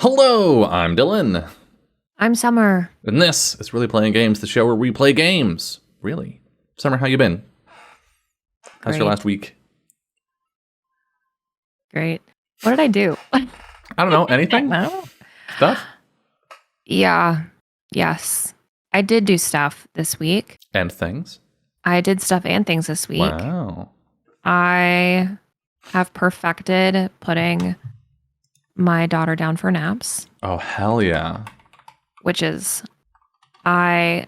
Hello, I'm Dylan. I'm Summer. And this is Really Playing Games, the show where we play games. Really. Summer, how you been? How's your last week? Great. What did I do? I don't know. Anything? Stuff? Yeah. Yes. I did do stuff this week. And things? I did stuff and things this week. Wow. I have perfected putting my daughter down for naps. Oh, hell yeah. Which is, I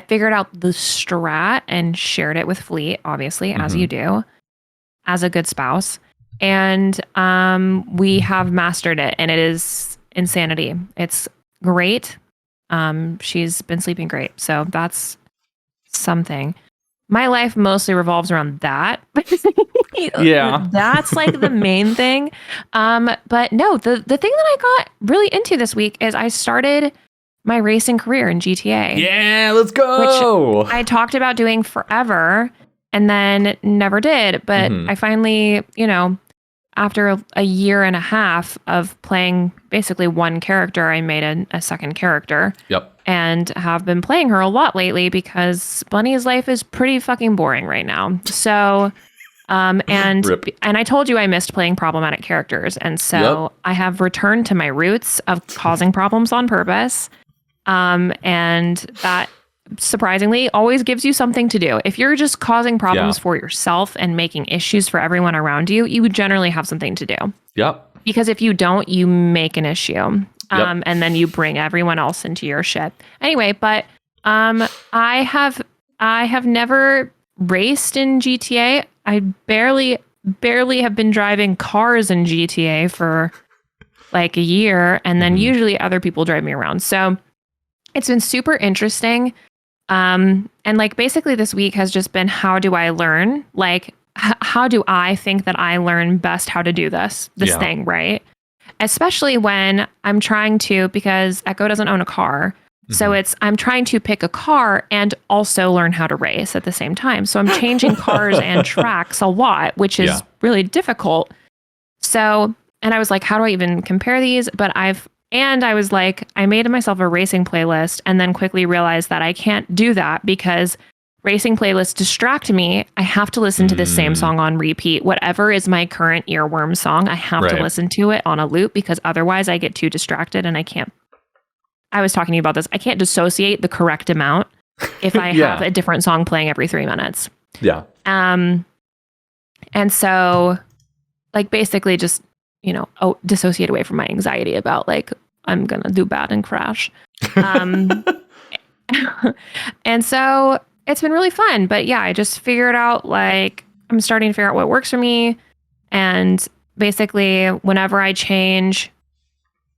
figured out the strat and shared it with Fleet, obviously, as you do, as a good spouse. And we have mastered it, and it is insanity. It's great. She's been sleeping great. So that's something. My life mostly revolves around that. Yeah. That's like the main thing. But no, the thing that I got really into this week is I started my racing career in GTA. Yeah, let's go. Which I talked about doing forever and then never did. But I finally, after a year and a half of playing basically one character, I made a second character. Yep. And have been playing her a lot lately because Bunny's life is pretty fucking boring right now. So, and I told you I missed playing problematic characters. And so I have returned to my roots of causing problems on purpose. And that surprisingly always gives you something to do. If you're just causing problems for yourself and making issues for everyone around you, you would generally have something to do. Yep. Because if you don't, you make an issue. And then you bring everyone else into your shit. Anyway, but I have never raced in GTA. I barely have been driving cars in GTA for like a year, and then usually other people drive me around. So it's been super interesting. And like basically this week has just been, how do I learn? Like, how do I think that I learn best how to do this thing, right? Especially when I'm trying to, because Echo doesn't own a car. So I'm trying to pick a car and also learn how to race at the same time. So I'm changing cars and tracks a lot, which is really difficult. So, and I was like, how do I even compare these? But I was like, I made myself a racing playlist and then quickly realized that I can't do that because racing playlists distract me. I have to listen to the same song on repeat. Whatever is my current earworm song, I have to listen to it on a loop because otherwise I get too distracted and I can't. I was talking to you about this. I can't dissociate the correct amount if I have a different song playing every 3 minutes. Yeah. And so like basically just, dissociate away from my anxiety about like, I'm going to do bad and crash. And so it's been really fun, but yeah, I just figured out like I'm starting to figure out what works for me. And basically whenever I change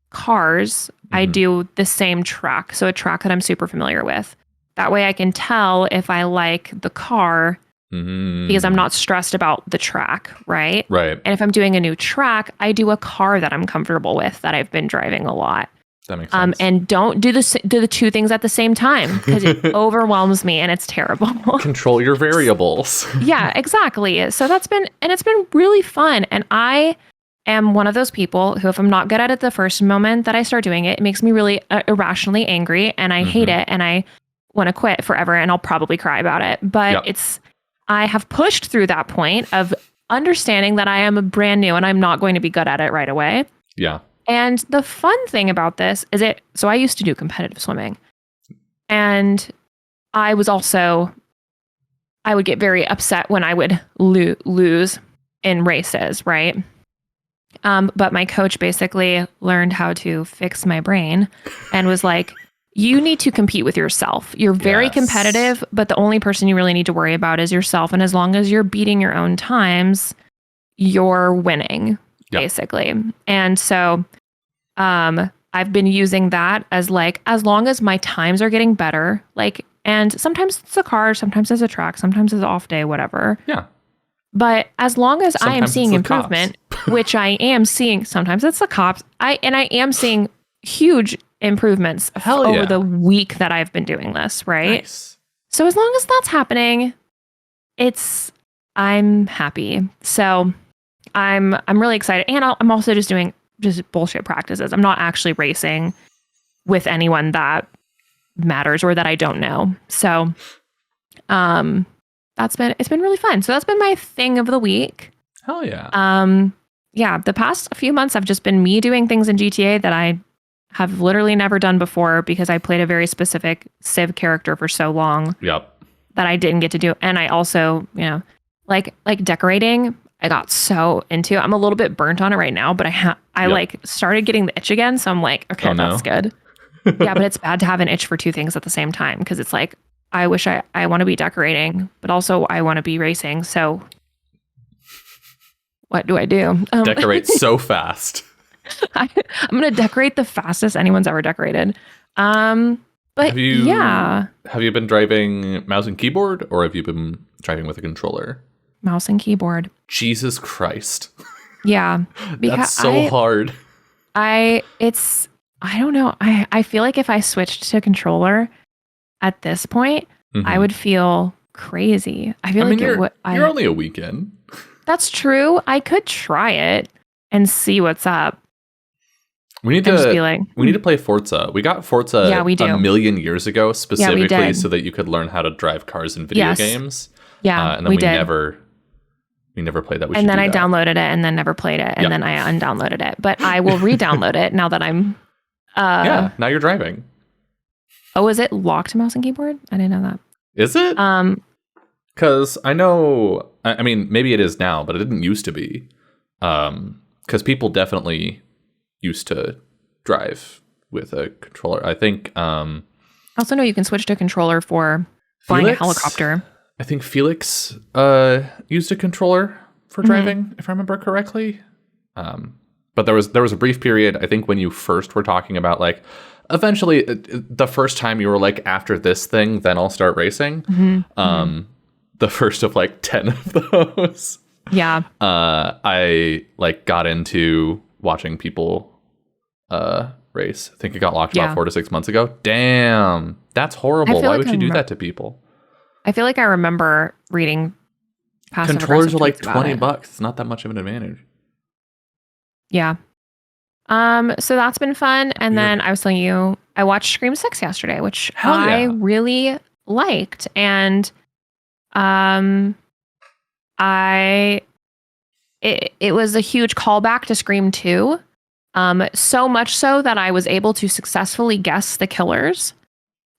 cars, I do the same track. So a track that I'm super familiar with. That way I can tell if I like the car because I'm not stressed about the track, right? Right. And if I'm doing a new track, I do a car that I'm comfortable with that I've been driving a lot. That makes sense. And don't do the two things at the same time because it overwhelms me and it's terrible. Control your variables. Yeah, exactly. So it's been really fun. And I am one of those people who, if I'm not good at it the first moment that I start doing it, it makes me really irrationally angry and I hate it and I want to quit forever and I'll probably cry about it. But I have pushed through that point of understanding that I am brand new and I'm not going to be good at it right away. Yeah. And the fun thing about this is so I used to do competitive swimming and I would get very upset when I would lose in races, right? But my coach basically learned how to fix my brain and was like, you need to compete with yourself. You're very competitive, but the only person you really need to worry about is yourself. And as long as you're beating your own times, you're winning, basically. And so I've been using that as like, as long as my times are getting better, like, and sometimes it's a car, sometimes it's a track, sometimes it's an off day, whatever. Yeah. But as long as I am seeing improvement, which I am seeing, sometimes it's the cops, I am seeing huge improvements over the week that I've been doing this, right? Nice. So as long as that's happening, I'm happy. So I'm really excited. And I'm also just doing just bullshit practices. I'm not actually racing with anyone that matters or that I don't know. So it's been really fun. So that's been my thing of the week. Hell yeah. Yeah, the past few months have just been me doing things in GTA that I have literally never done before because I played a very specific Civ character for so long. Yep. That I didn't get to do. And I also, like decorating, I got so into. I'm a little bit burnt on it right now, but I like started getting the itch again. So I'm like, okay, that's good. Yeah, but it's bad to have an itch for two things at the same time because it's like, I wish I want to be decorating, but also I want to be racing. So what do I do? Decorate so fast. I'm going to decorate the fastest anyone's ever decorated. But have you been driving mouse and keyboard or have you been driving with a controller? Mouse and keyboard. Jesus Christ. Yeah. That's so hard. I don't know. I feel like if I switched to controller at this point, I would feel crazy. I feel you're only a weekend. That's true. I could try it and see what's up. We need to play Forza. We got Forza a million years ago specifically so that you could learn how to drive cars in video games. Yeah, and then we never played that. And then I downloaded it and then never played it. And then I undownloaded it. But I will re-download it now that I'm... now you're driving. Oh, is it locked to mouse and keyboard? I didn't know that. Is it? Because I know... I mean, maybe it is now, but it didn't used to be. Because people definitely... used to drive with a controller. I think I also know you can switch to a controller for flying a helicopter. I think Felix used a controller for driving, if I remember correctly. But there was a brief period, I think, when you first were talking about like eventually the first time you were like, after this thing, then I'll start racing. The first of like 10 of those. Yeah. I like got into watching people race. I think it got locked about 4 to 6 months ago. Damn, that's horrible. Why would you do that to people? I feel like I remember reading controllers are like $20. It's not that much of an advantage. Yeah. So that's been fun. And then I was telling you, I watched Scream 6 yesterday, which I really liked. And it was a huge callback to Scream 2. So much so that I was able to successfully guess the killers.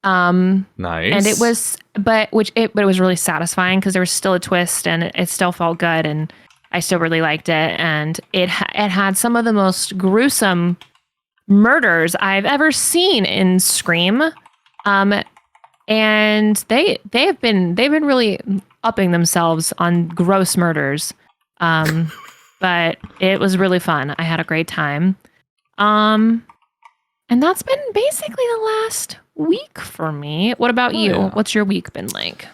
Nice. And it was, but it was really satisfying because there was still a twist and it still felt good and I still really liked it. And it had some of the most gruesome murders I've ever seen in Scream. And they've been really upping themselves on gross murders. But it was really fun. I had a great time. And that's been basically the last week for me. What about you? Yeah. What's your week been like?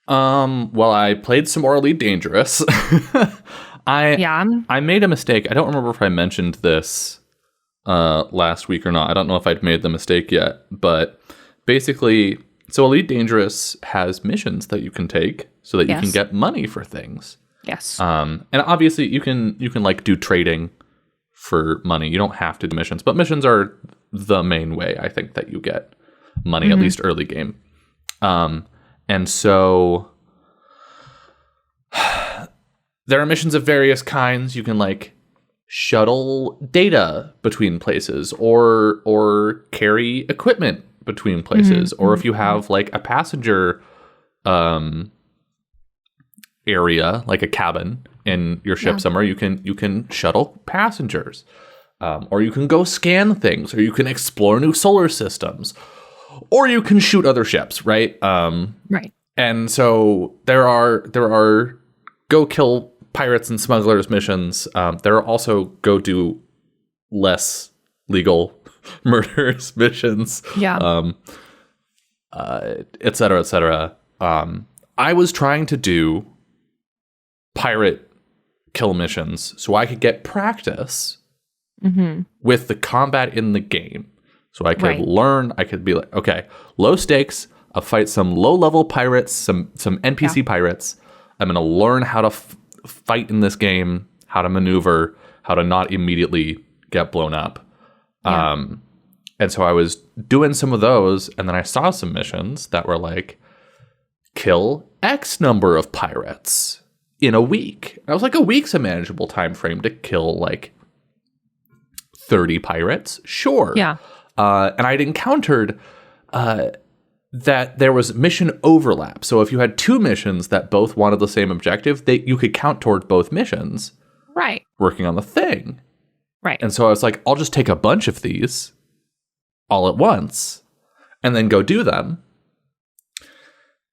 Well, I played some more Elite Dangerous. I made a mistake. I don't remember if I mentioned this last week or not. I don't know if I'd made the mistake yet. But basically, so Elite Dangerous has missions that you can take so that you can get money for things. Yes. And obviously you can like do trading for money. You don't have to do missions, but missions are the main way I think that you get money, at least early game. And so there are missions of various kinds. You can like shuttle data between places or carry equipment between places. Or if you have like a passenger area, like a cabin in your ship somewhere, you can shuttle passengers, or you can go scan things, or you can explore new solar systems, or you can shoot other ships, right? Right. And so there are go kill pirates and smugglers missions. There are also go do less legal murders missions. Yeah. Et cetera, et cetera. I was trying to do pirate kill missions so I could get practice with the combat in the game. So I could learn, I could be like, okay, low stakes, I'll fight some low-level pirates, some NPC pirates. I'm going to learn how to fight in this game, how to maneuver, how to not immediately get blown up. Yeah. And so I was doing some of those, and then I saw some missions that were like, kill X number of pirates in a week. And I was like, a week's a manageable time frame to kill like 30 pirates. Sure. Yeah. And I'd encountered that there was mission overlap. So if you had two missions that both wanted the same objective, you could count toward both missions. Right. Working on the thing. Right. And so I was like, I'll just take a bunch of these all at once and then go do them.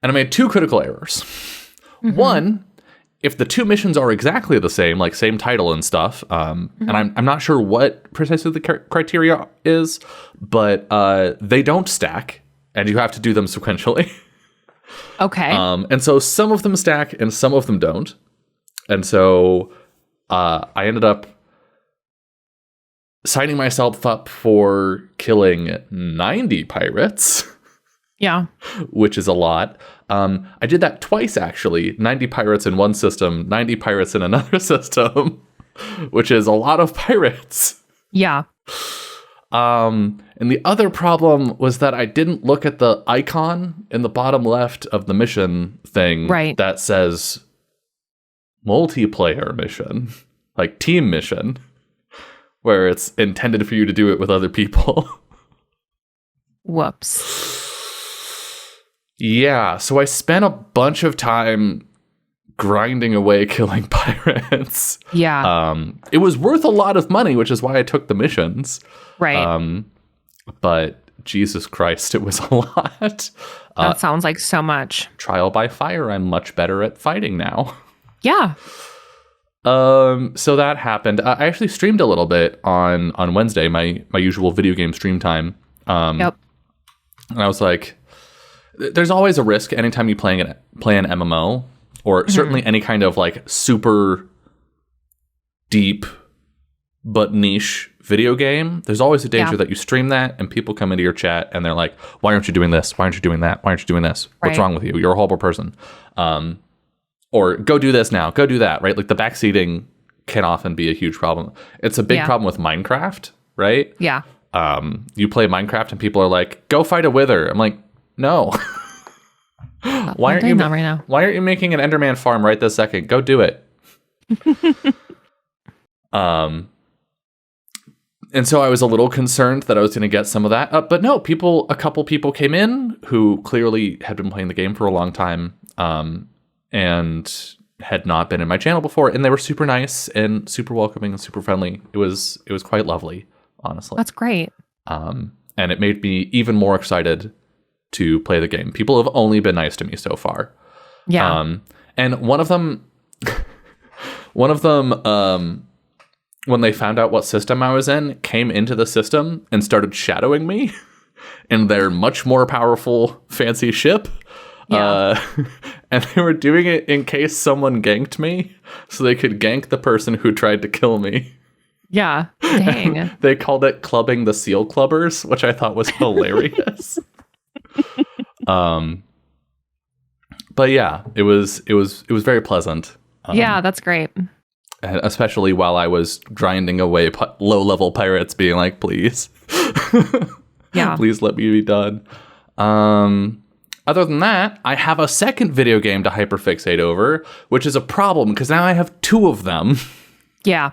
And I made two critical errors. Mm-hmm. One, if the two missions are exactly the same, like same title and stuff, and I'm not sure what precisely the criteria is, but they don't stack, and you have to do them sequentially. Okay. And so some of them stack and some of them don't. And so I ended up signing myself up for killing 90 pirates. Yeah. Which is a lot. I did that twice, actually. 90 pirates in one system, 90 pirates in another system, which is a lot of pirates. Yeah. And the other problem was that I didn't look at the icon in the bottom left of the mission thing that says multiplayer mission, like team mission, where it's intended for you to do it with other people. Whoops. Yeah, so I spent a bunch of time grinding away killing pirates. Yeah. It was worth a lot of money, which is why I took the missions. Right. But Jesus Christ, it was a lot. That sounds like so much. Trial by fire, I'm much better at fighting now. Yeah. So that happened. I actually streamed a little bit on Wednesday, my usual video game stream time. Yep. And I was like, there's always a risk anytime you play an MMO, or certainly any kind of like super deep but niche video game. There's always a danger that you stream that and people come into your chat and they're like, why aren't you doing this? Why aren't you doing that? Why aren't you doing this? What's wrong with you? You're a horrible person. Or go do this now, go do that, right? Like the backseating can often be a huge problem. It's a big problem with Minecraft, right? Yeah. You play Minecraft and people are like, go fight a wither. I'm like, no. Why aren't you making an Enderman farm right this second? Go do it. And so I was a little concerned that I was going to get some of that. But no, a couple people came in who clearly had been playing the game for a long time and had not been in my channel before. And they were super nice and super welcoming and super friendly. It was quite lovely, honestly. That's great. And it made me even more excited to play the game. People have only been nice to me so far. Yeah. And one of them, when they found out what system I was in, came into the system and started shadowing me in their much more powerful, fancy ship. Yeah. And they were doing it in case someone ganked me, so they could gank the person who tried to kill me. Yeah. Dang. They called it clubbing the seal clubbers, which I thought was hilarious. But yeah, it was very pleasant. Yeah, that's great. Especially while I was grinding away low-level pirates, being like, please. Yeah. Please let me be done. Other than that, I have a second video game to hyperfixate over, which is a problem because now I have two of them. Yeah.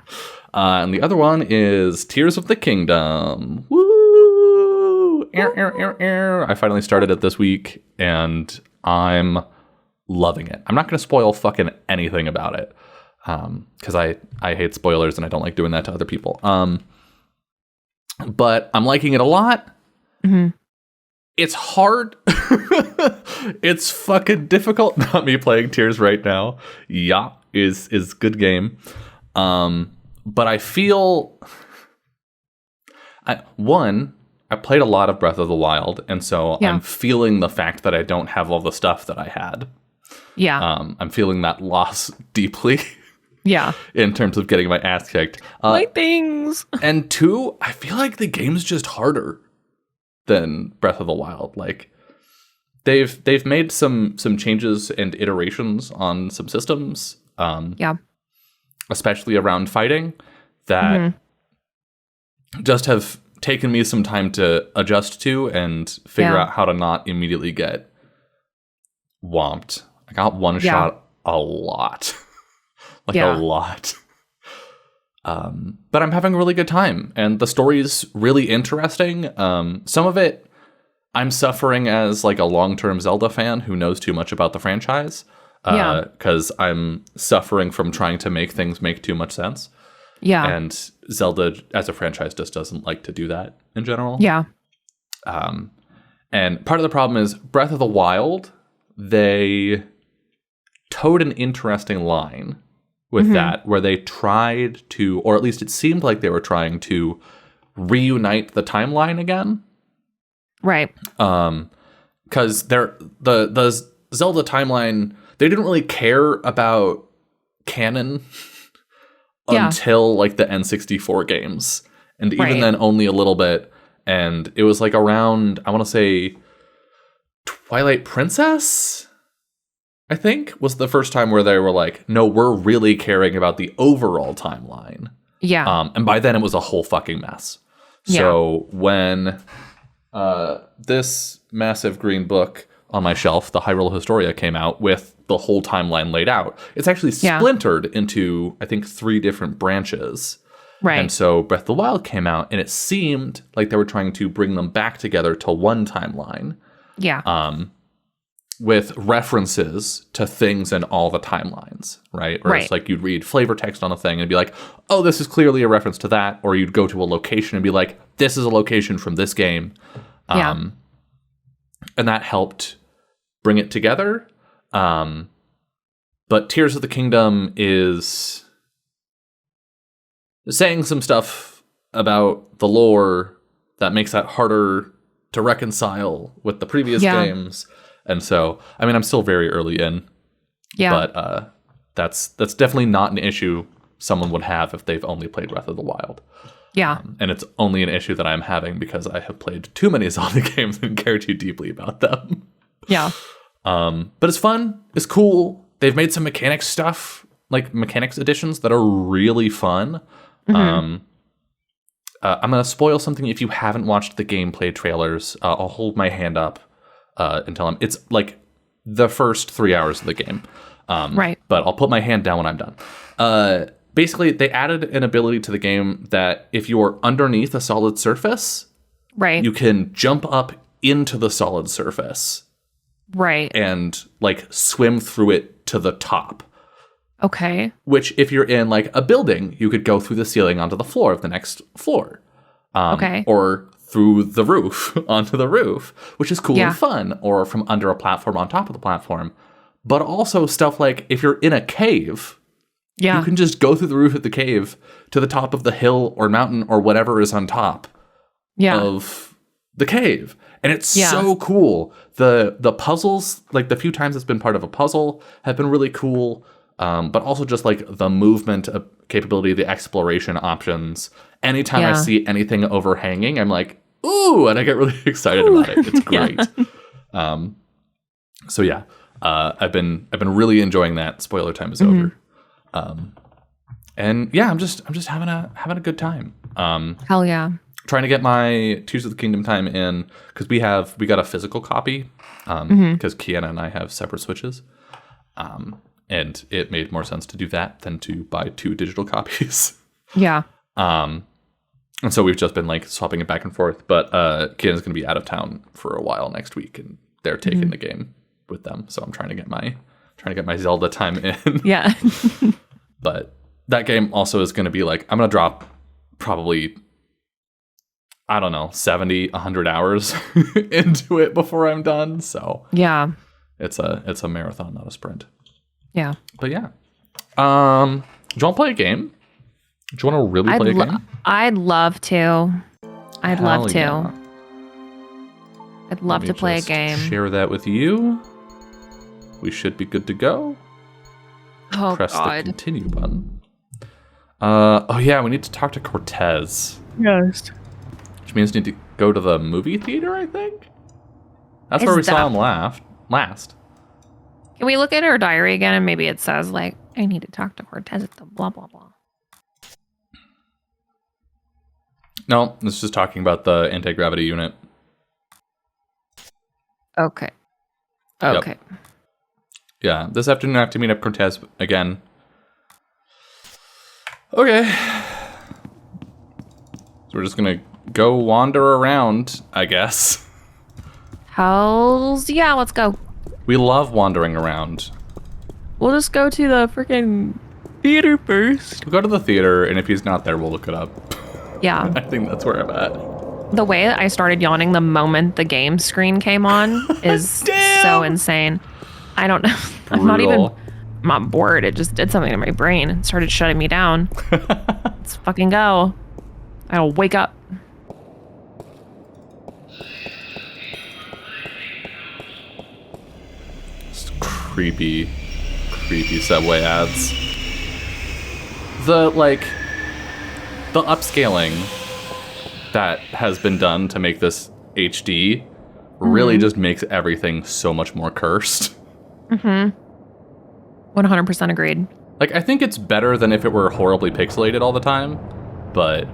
And the other one is Tears of the Kingdom. Woo! I finally started it this week, and I'm loving it. I'm not going to spoil fucking anything about it. Because I hate spoilers and I don't like doing that to other people. But I'm liking it a lot. Mm-hmm. It's hard. It's fucking difficult. Not me playing Tears right now. Yeah, is good game. But I feel I played a lot of Breath of the Wild, and so I'm feeling the fact that I don't have all the stuff that I had. Yeah. I'm feeling that loss deeply. Yeah. In terms of getting my ass kicked. My things. And two, I feel like the game's just harder than Breath of the Wild. Like they've made some changes and iterations on some systems. Yeah. Especially around fighting that just have taken me some time to adjust to and figure out how to not immediately get whomped. I got one shot a lot. A lot. But I'm having a really good time, and the story's really interesting. Some of it, I'm suffering as like a long-term Zelda fan who knows too much about the franchise. Because I'm suffering from trying to make things make too much sense. Yeah. And Zelda as a franchise just doesn't like to do that in general. Yeah. And part of the problem is Breath of the Wild, they towed an interesting line with that, where they tried to, or at least it seemed like they were trying to reunite the timeline again. Right. Because the Zelda timeline, they didn't really care about canon until like the N64 games. And even then only a little bit. And it was like around, I want to say Twilight Princess, I think, was the first time where they were like, no, we're really caring about the overall timeline. Yeah. And by then it was a whole fucking mess. So when this massive green book on my shelf, the Hyrule Historia, came out with the whole timeline laid out, it's actually splintered into, I think, 3 different branches. Right. And so Breath of the Wild came out, and it seemed like they were trying to bring them back together to one timeline. Yeah. With references to things in all the timelines, right? Or it's like you'd read flavor text on a thing and be like, oh, this is clearly a reference to that. Or you'd go to a location and be like, this is a location from this game. And that helped bring it together. But Tears of the Kingdom is saying some stuff about the lore that makes that harder to reconcile with the previous games. And so, I mean, I'm still very early in. Yeah. But that's definitely not an issue someone would have if they've only played Breath of the Wild. Yeah. And it's only an issue that I'm having because I have played too many Zelda games and care too deeply about them. Yeah. But it's fun. It's cool. They've made some mechanics stuff, like mechanics additions that are really fun. I'm going to spoil something if you haven't watched the gameplay trailers. I'll hold my hand up until it's like the first 3 hours of the game. Right. But I'll put my hand down when I'm done. Basically, they added an ability to the game that if you're underneath a solid surface, you can jump up into the solid surface. Right. And like swim through it to the top. Okay. Which, if you're in like a building, you could go through the ceiling onto the floor of the next floor. Or through the roof onto the roof, which is cool and fun. Or from under a platform on top of the platform. But also stuff like if you're in a cave, you can just go through the roof of the cave to the top of the hill or mountain or whatever is on top of the cave. And it's so cool. The puzzles, like the few times it's been part of a puzzle, have been really cool. But also just like the movement capability, the exploration options. Anytime I see anything overhanging, I'm like, ooh, and I get really excited about it. It's great. So yeah, I've been really enjoying that. Spoiler time is over. And yeah, I'm just having a good time. Hell yeah. Trying to get my Tears of the Kingdom time in because we got a physical copy because Kiana and I have separate Switches. And it made more sense to do that than to buy 2 digital copies. Yeah. And so we've just been like swapping it back and forth. But Kiana's going to be out of town for a while next week, and they're taking the game with them. So I'm trying to get my Zelda time in. Yeah. But that game also is going to be like, I'm going to drop probably, I don't know, 70, 100 hours into it before I'm done. So yeah, it's a marathon, not a sprint. Yeah. But yeah. Do you want to play a game? Do you want to really play a game? I'd love to. I'd love to. Yeah. I'd love to play a game. Share that with you. We should be good to go. Oh, Press God. the continue button. Oh yeah, we need to talk to Cortez. Yes. Which means we need to go to the movie theater, I think? That's where we saw him last. Can we look at her diary again and maybe it says, like, I need to talk to Cortez at the blah, blah, blah. No, this is just talking about the anti-gravity unit. Okay. Okay. Yep. Yeah, this afternoon I have to meet up Cortez again. Okay. So we're just gonna go wander around, I guess. Hells yeah, let's go. We love wandering around. We'll just go to the freaking theater first. We'll go to the theater, and if he's not there, we'll look it up. Yeah. I think that's where I'm at. The way I started yawning the moment the game screen came on is so insane. I don't know. I'm not bored. It just did something to my brain and started shutting me down. Let's fucking go. I'll wake up. Just creepy subway ads. The upscaling that has been done to make this HD really just makes everything so much more cursed. 100% agreed. Like, I think it's better than if it were horribly pixelated all the time, but...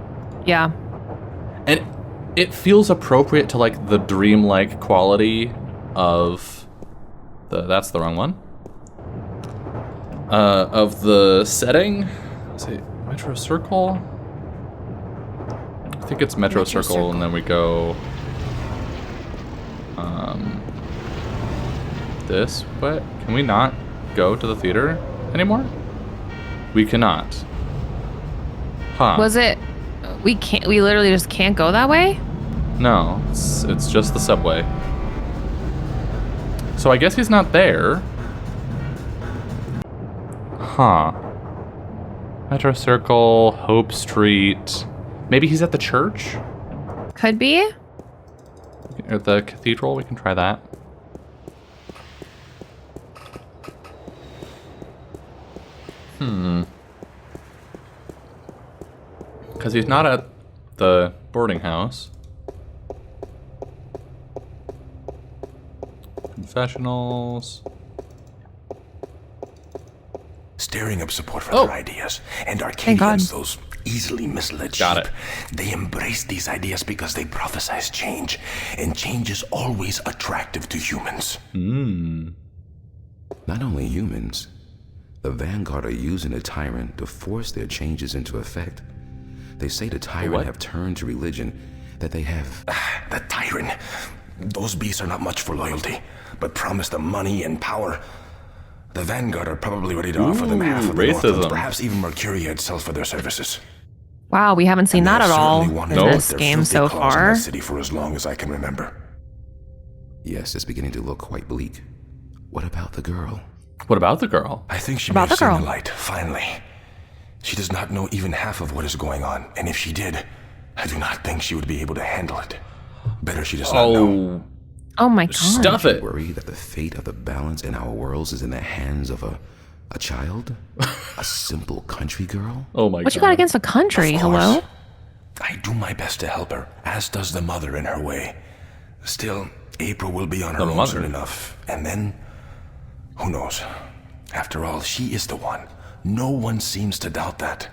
Yeah. And it feels appropriate to, like, the dreamlike quality of... That's the wrong one. Of the setting. Is it Metro Circle? I think it's Metro Circle, and then we go... this way? Can we not go to the theater anymore? We cannot. Huh. Was it... We literally just can't go that way? No, it's just the subway. So I guess he's not there. Huh. Metro Circle, Hope Street. Maybe he's at the church? Could be. Or the cathedral, we can try that. Because he's not at the boarding house. Confessionals. Stirring up support for their ideas. And Arcadians, those easily misled sheep, they embrace these ideas because they prophesize change. And change is always attractive to humans. Not only humans. The Vanguard are using the Tyrant to force their changes into effect. They say the Tyrant have turned to religion, that they have... The Tyrant. Those beasts are not much for loyalty, but promise them money and power. The Vanguard are probably ready to offer them half of the Northlands, perhaps even Mercuria itself for their services. Wow, we haven't seen that at all in this game so far. City for as long as I can remember. Yes, it's beginning to look quite bleak. What about the girl? What about the girl? I think she may have seen the light, finally. She does not know even half of what is going on, and if she did, I do not think she would be able to handle it. Better she does not know. Oh my god. Stuff it. Worry that the fate of the balance in our worlds is in the hands of a child? A simple country girl? Oh my god. What you got against a country? Hello? I do my best to help her, as does the mother in her way. Still, April will be on her own soon enough, and then... who knows? After all, she is the one. No one seems to doubt that.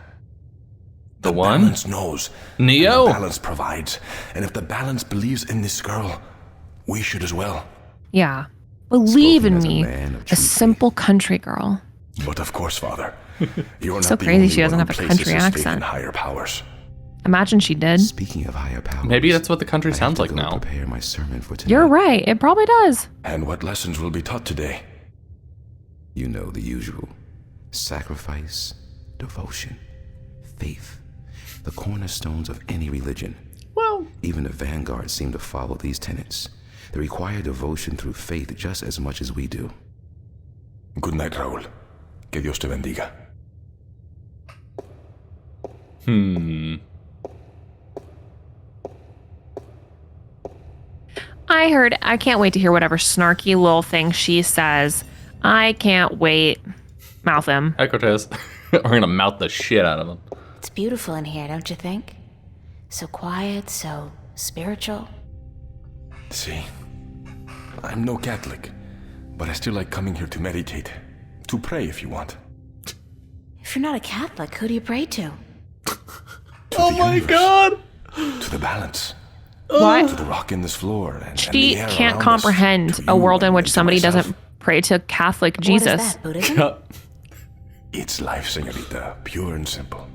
The one? Balance knows. Neo? The balance provides. And if the balance believes in this girl, we should as well. Yeah. Believe in me, a simple country girl. But of course, Father. You're so crazy she doesn't have a country accent. Higher powers. Imagine she did. Speaking of higher powers, maybe that's what the country sounds like now. Prepare my sermon for tonight. You're right. It probably does. And what lessons will be taught today? You know the usual. Sacrifice, devotion, faith. The cornerstones of any religion. Well, even the Vanguard seem to follow these tenets. They require devotion through faith just as much as we do. Good night, Raúl. Que Dios te bendiga. I can't wait to hear whatever snarky little thing she says. I can't wait. Mouth him. Hi, Cortez. We're gonna mouth the shit out of him. It's beautiful in here, don't you think? So quiet, so spiritual. See, I'm no Catholic, but I still like coming here to meditate. To pray if you want. If you're not a Catholic, who do you pray to? Oh my god! To the balance. What? To the rock in this floor. And She the air can't around us, comprehend to a you world in and which to somebody myself. doesn't pray to Catholic What Jesus. is that, Buddhism? It's life, señorita. Pure and simple.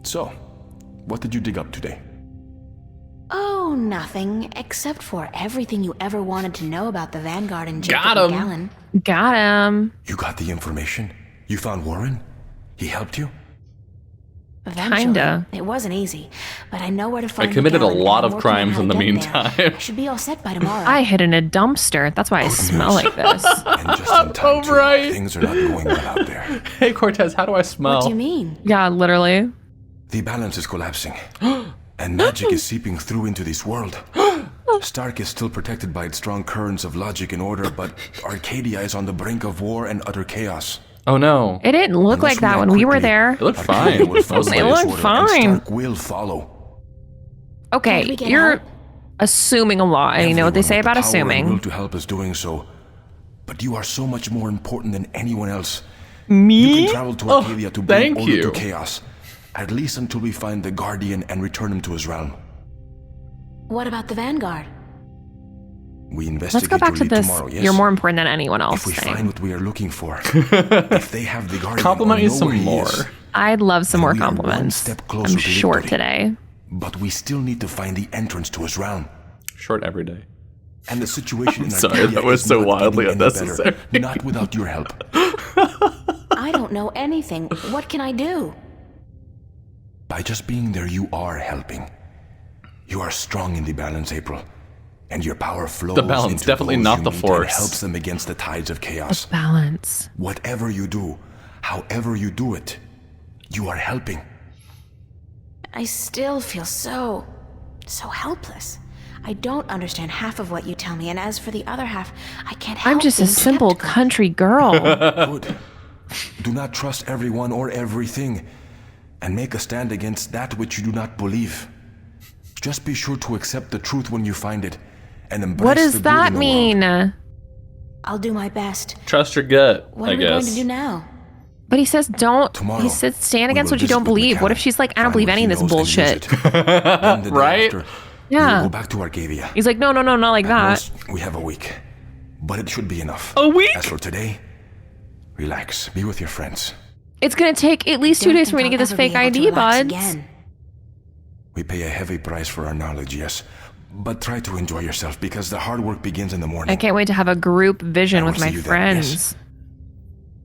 So, what did you dig up today? Oh, nothing, except for everything you ever wanted to know about the Vanguard and Jacob Got 'em. Gallon. Got him. You got the information? You found Warren? He helped you? Eventually. Kinda. It wasn't easy, but I know where to find committed the a Gallon, and lot I'm of working on crimes how in to the get there. meantime. I should be all set by tomorrow. I hid in a dumpster. That's why I smell like this. And just in time, too. right. Things are not going well out there. Hey, Cortez, how do I smell? What do you mean? Yeah, literally. The balance is collapsing, and magic is seeping through into this world. Stark is still protected by its strong currents of logic and order, but Arcadia is on the brink of war and utter chaos. Oh, no. It didn't look Unless like that act when we were quickly, there. It looked Arcadia fine. will follow It this looked order, and fine. Stark will follow. Okay, Can't we get you're help? assuming a lot. And you know what they Everyone say with the about power and will assuming. to help is doing so, but you are so much more important than anyone else. Me? You can travel to Arcadia to bring thank order you. to chaos, at least until we find the Guardian and return him to his realm. What about the Vanguard? We Let's investigate go back your to lead this. tomorrow, yes? You're more important than anyone else. If we thing. find what we are looking for, if they have the Guardian, Compliment or you know some where he more. is, I'd love some then more we are one compliments. step closer I'm to short victory. today. But we still need to find the entrance to his realm. Short every day. And the situation in sorry, Arcadia that was is so not wildly getting any unnecessary. better, not without your help. I don't know anything. What can I do? By just being there, you are helping. You are strong in the balance, April. And your power flows The balance, into definitely those not you the meet force. and helps them against the tides of chaos. Balance. Whatever you do, however you do it, you are helping. I still feel so helpless. I don't understand half of what you tell me, and as for the other half, I can't help I'm just a being simple skeptical. country girl. Good. Do not trust everyone or everything, and make a stand against that which you do not believe. Just be sure to accept the truth when you find it, and embrace What the does good that in the world. mean? I'll do my best. Trust your gut, What I are we going to guess. do now? But he says don't. Tomorrow, He says stand we against will what you don't visit with believe. What if McCann, she's like, I don't find believe what any he of this knows and use bullshit? it. Then the day Right? after, Yeah. we will go back to Arcadia. He's like, no, not like At that. most, we have a week, but it should be enough. A week? As for today, relax. Be with your friends. It's gonna take at least 2 Don't days for me to think get this I'll ever fake be able to ID, relax buds. again. We pay a heavy price for our knowledge, yes, but try to enjoy yourself because the hard work begins in the morning. I can't wait to have a group vision I with will my see you then, friends. yes?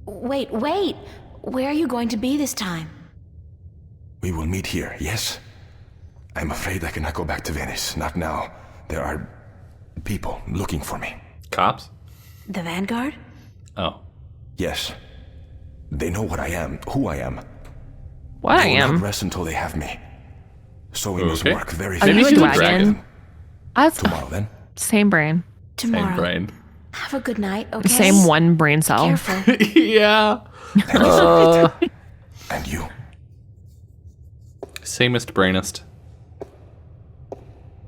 Wait. Where are you going to be this time? We will meet here, yes? I'm afraid I cannot go back to Venice. Not now. There are people looking for me. Cops? The Vanguard? Oh. Yes. They know what I am, who I am. What I They will not am? rest until they have me. So we must Okay. work very Are you Maybe a she's a fast. dragon? That's Tomorrow then. same brain, Tomorrow. Same brain. Have a good night, okay? same one brain cell. Careful. Yeah. And you. Samest brainest.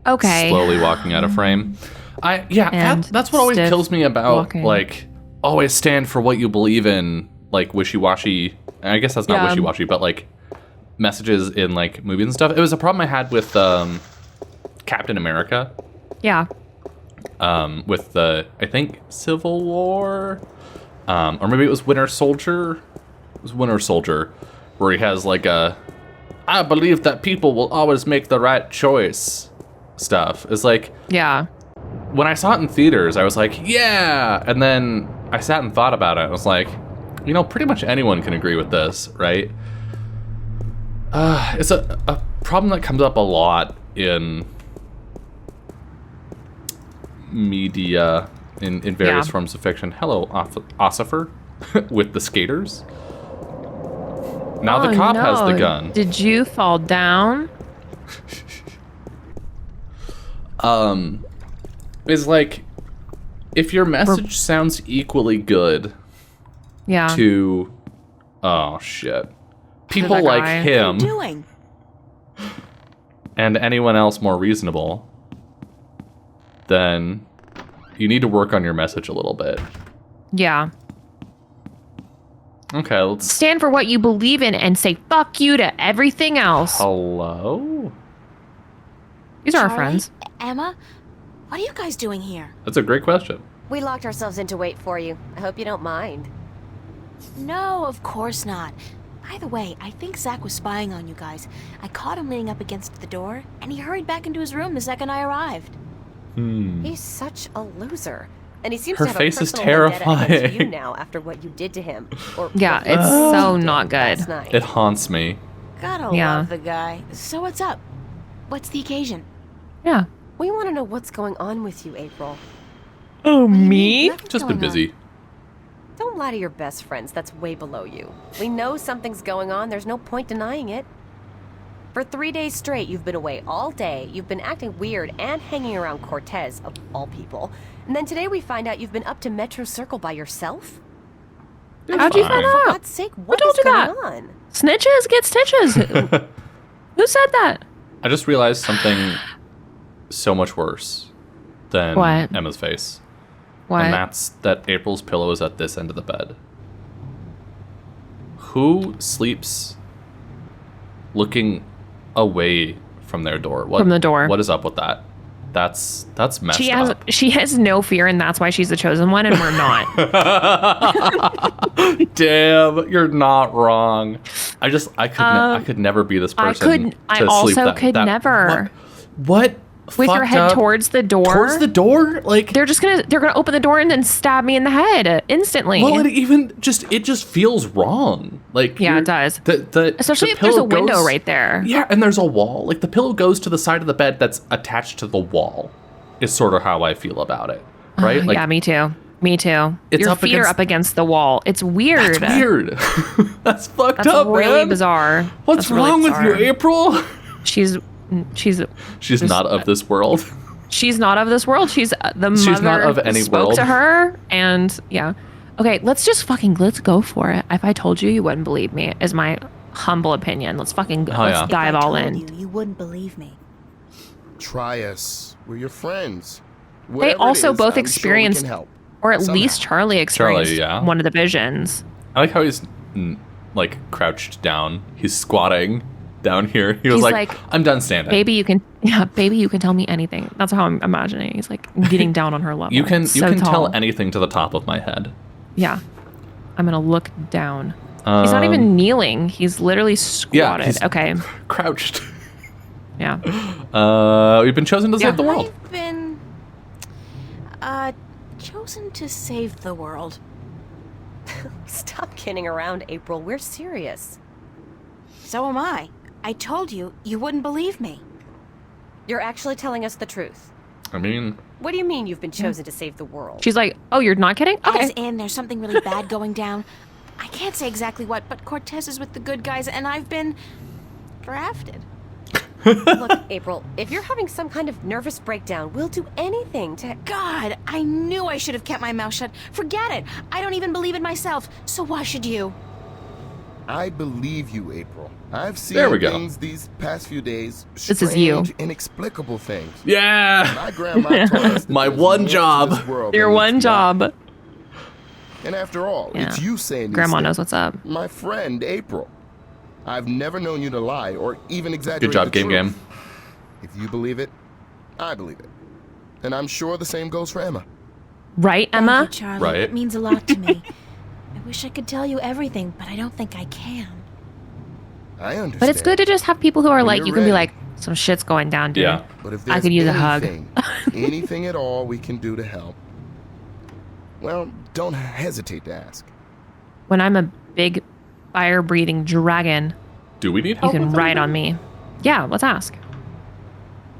Okay. Slowly walking out of frame. And That's what always stiff kills me about walking. like always stand for what you believe in, like wishy-washy. I guess that's not Yeah. wishy-washy, but like messages in like movies and stuff. It was a problem I had with Captain America. Yeah. With the I think Civil War, or maybe it was Winter Soldier. It was Winter Soldier, where he has like I believe that people will always make the right choice stuff. It's like Yeah. when I saw it in theaters, I was like, yeah, and then I sat and thought about it. I was like, you know, pretty much anyone can agree with this, right? It's a problem that comes up a lot in media, in various Yeah. forms of fiction. Hello, Ossifer, with the skaters. Now the Oh, cop has the no. gun. Did you fall down? Is like, if your message sounds equally good Yeah. to, oh shit, people that like guy. him Doing? and anyone else more reasonable, then you need to work on your message a little bit. Yeah. Okay, let's. Stand for what you believe in and say fuck you to everything else. Hello? These are our friends. Emma, what are you guys doing here? That's a great question. We locked ourselves in to wait for you. I hope you don't mind. No, of course not. By the way, I think Zach was spying on you guys. I caught him leaning up against the door, and he hurried back into his room the second I arrived. He's such a loser. And he seems Her to have face a is personal vendetta against terrifying. you now after what you did to him. Or Yeah, what he it's did so to not him good. last night. It haunts me. Gotta Yeah. love the guy. So what's up? What's the occasion? Yeah. We want to know what's going on with you, April. Oh, me? Nothing's Just been going on. busy. Don't lie to your best friends. That's way below you. We know something's going on. There's no point denying it. For 3 days straight, you've been away all day. You've been acting weird and hanging around Cortez, of all people. And then today we find out you've been up to Metro Circle by yourself? How'd you find Fine. that For out? God's sake, what told is you going that? on? Snitches get stitches. Who said that? I just realized something so much worse than What? Emma's face. What? And that's that April's pillow is at this end of the bed. Who sleeps looking away from their door? What, From the door. What is up with that? That's messed up. She has no fear, and that's why she's the chosen one, and we're not. Damn, you're not wrong. I could never be this person. I to sleep also that, could that- never. What? With your fucked head up? towards the door. Towards the door? Like They're gonna open the door and then stab me in the head instantly. well, it just feels wrong. Like Yeah, it does. Especially the if there's a pillow window goes- right there. Yeah, and there's a wall. Like the pillow goes to the side of the bed that's attached to the wall. Is sort of how I feel about it. Right? Like Yeah, me too. Me too. It's Your up feet are against- up against the wall. It's weird. that's weird. That's fucked That's up, really man. bizarre. What's That's really wrong with you, bizarre. April? She's She's not of this world. She's not of this world. She's the mother. She's not of any spoke world. to her, and yeah. Okay, let's go for it. If I told you, you wouldn't believe me. Is my humble opinion. Let's fucking go. Oh, Let's yeah. dive If I all told in. You wouldn't believe me. Try us. We're your friends. They Whatever it also is, both I'm sure we experienced, can help. or at Somehow. least Charlie experienced yeah. one of the visions. I like how he's like crouched down. He's squatting down here. He was He's like, like, I'm done standing. Baby, you can tell me anything. That's how I'm imagining. He's like getting down on her level. You can So tell tall. anything to the top of my head. Yeah, I'm gonna look down. He's not even kneeling. He's literally squatted. he's- Okay. Crouched. Yeah. We've been chosen to save the world. I've been chosen to save the world. Stop kidding around, April. We're serious. So am I. I told you, you wouldn't believe me. You're actually telling us the truth. I mean, What do you mean you've been chosen to save the world? She's like, oh, you're not kidding? Okay. As in, there's something really bad going down. I can't say exactly what, but Cortez is with the good guys, and I've been drafted. Look, April, if you're having some kind of nervous breakdown, we'll do anything to... God, I knew I should have kept my mouth shut. Forget it. I don't even believe it myself, so why should you? I believe you, April. I've seen There we go. things these past few days. This is you. Strange, inexplicable things. yeah. My grandma told us that My there's one more to job. this world Your than one meets the eye. job. And after all, Yeah. it's you saying these Grandma things. knows what's up. My friend, April. I've never known you to lie or even exaggerate Good job, the game truth. game. If you believe it, I believe it. And I'm sure the same goes for Emma. Right, Thank Emma? you, Charlie. Right. It means a lot to me. I wish I could tell you everything, but I don't think I can. I understand. But it's good to just have people who are When like, you're you can be ready. like, some shit's going down, dude. Yeah. But if I there's could use a hug. anything, anything at all we can do to help, well, don't hesitate to ask. When I'm a big fire-breathing dragon, Do we need you help? can with ride anything? on me. Yeah, let's ask.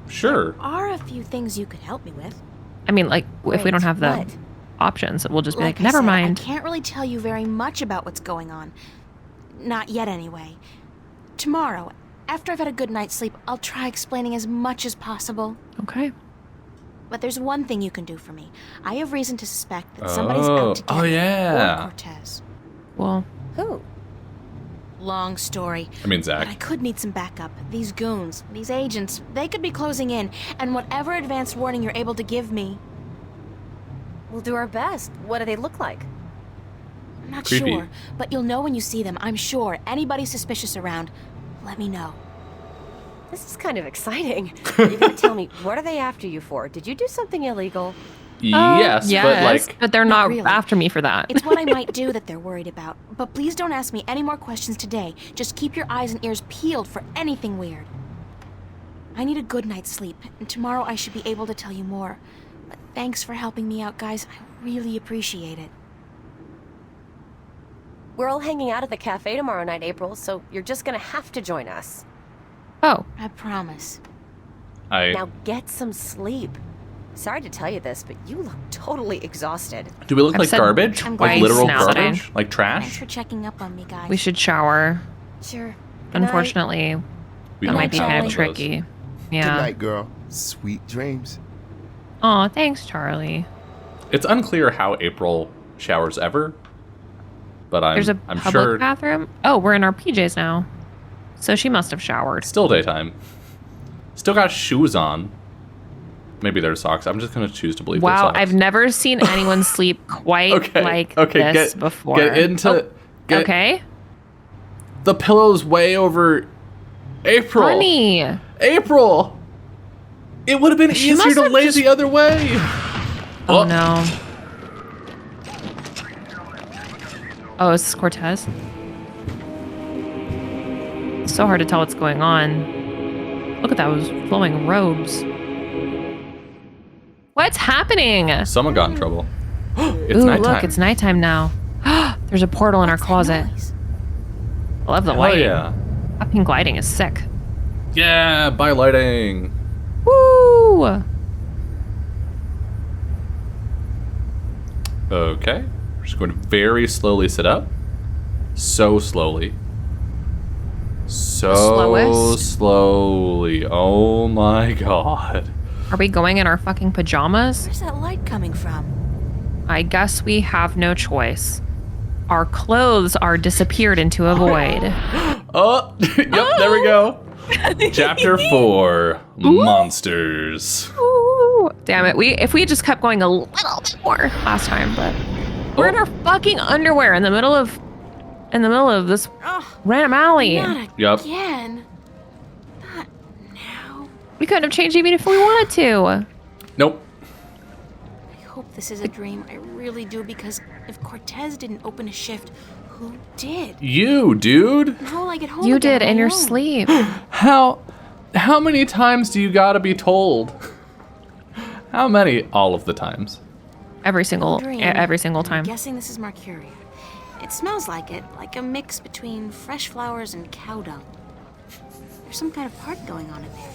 Sure. Are a few things you could help me with. I mean, like, if we Wait, don't have the what? options, we'll just be like, I never said, mind. I can't really tell you very much about what's going on. Not yet, anyway. Tomorrow, after I've had a good night's sleep, I'll try explaining as much as possible. Okay. But there's one thing you can do for me. I have reason to suspect that somebody's out to get Oh, me yeah. or Cortez. Well, Who? Long story. I mean, But I Zach. could need some backup. These goons, these agents, they could be closing in, and whatever advance warning you're able to give me, We'll do our best. What do they look like? I'm not Creepy. sure. But you'll know when you see them, I'm sure. Anybody suspicious around, let me know. This is kind of exciting. You gotta tell me, what are they after you for? Did you do something illegal? Yes, but they're not really. after me for that. It's what I might do that they're worried about. But please don't ask me any more questions today. Just keep your eyes and ears peeled for anything weird. I need a good night's sleep, and tomorrow I should be able to tell you more. But thanks for helping me out, guys. I really appreciate it. We're all hanging out at the cafe tomorrow night, April, so you're just gonna have to join us. Oh. I promise. Now get some sleep. Sorry to tell you this, but you look totally exhausted. Do we look like garbage? Like literal garbage? Like trash? Thanks for checking up on me, guys. We should shower. Sure. Unfortunately, that might be kind of tricky. Yeah. Good night, girl. Sweet dreams. Aw, thanks, Charlie. It's unclear how April showers ever, but There's a I'm public sure bathroom. Oh, we're in our PJs now. So she must have showered. still daytime. Still got shoes on. Maybe they're socks. I'm just going to choose to believe they're Wow, socks. I've never seen anyone sleep quite like this before. Get into... Okay. The pillow's way over April. Honey. April! It would have been She easier must to have lay just- the other way. Oh, no. Oh, is this Cortez? It's so hard to tell what's going on. Look at those flowing robes. What's happening? Someone got in trouble. It's Ooh, nighttime. look, it's nighttime now. There's a portal in our closet. I love the Hell light. yeah. That pink lighting is sick. Yeah, by lighting. Woo! Okay. We're just going to very slowly sit up. So slowly. So Slowest? slowly. Oh my god. Are we going in our fucking pajamas? Where's that light coming from? I guess we have no choice. Our clothes are disappeared into a void. Oh, yep, there we go. Chapter 4, Monsters. Ooh, damn it. If we had just kept going a little bit more last time, but we're in our fucking underwear in the middle of this random alley. Not Yep. again. Not now. We couldn't have changed even if we wanted to. Nope. I hope this is a dream. I really do, because if Cortez didn't open a shift, who did? You, dude. And how will I get home You again did on in my your own? sleep. How many times do you gotta be told? How many? All of the times. Every single Dream. time. I'm guessing this is Mercuria. It smells like it, like a mix between fresh flowers and cow dung. There's some kind of party going on in there.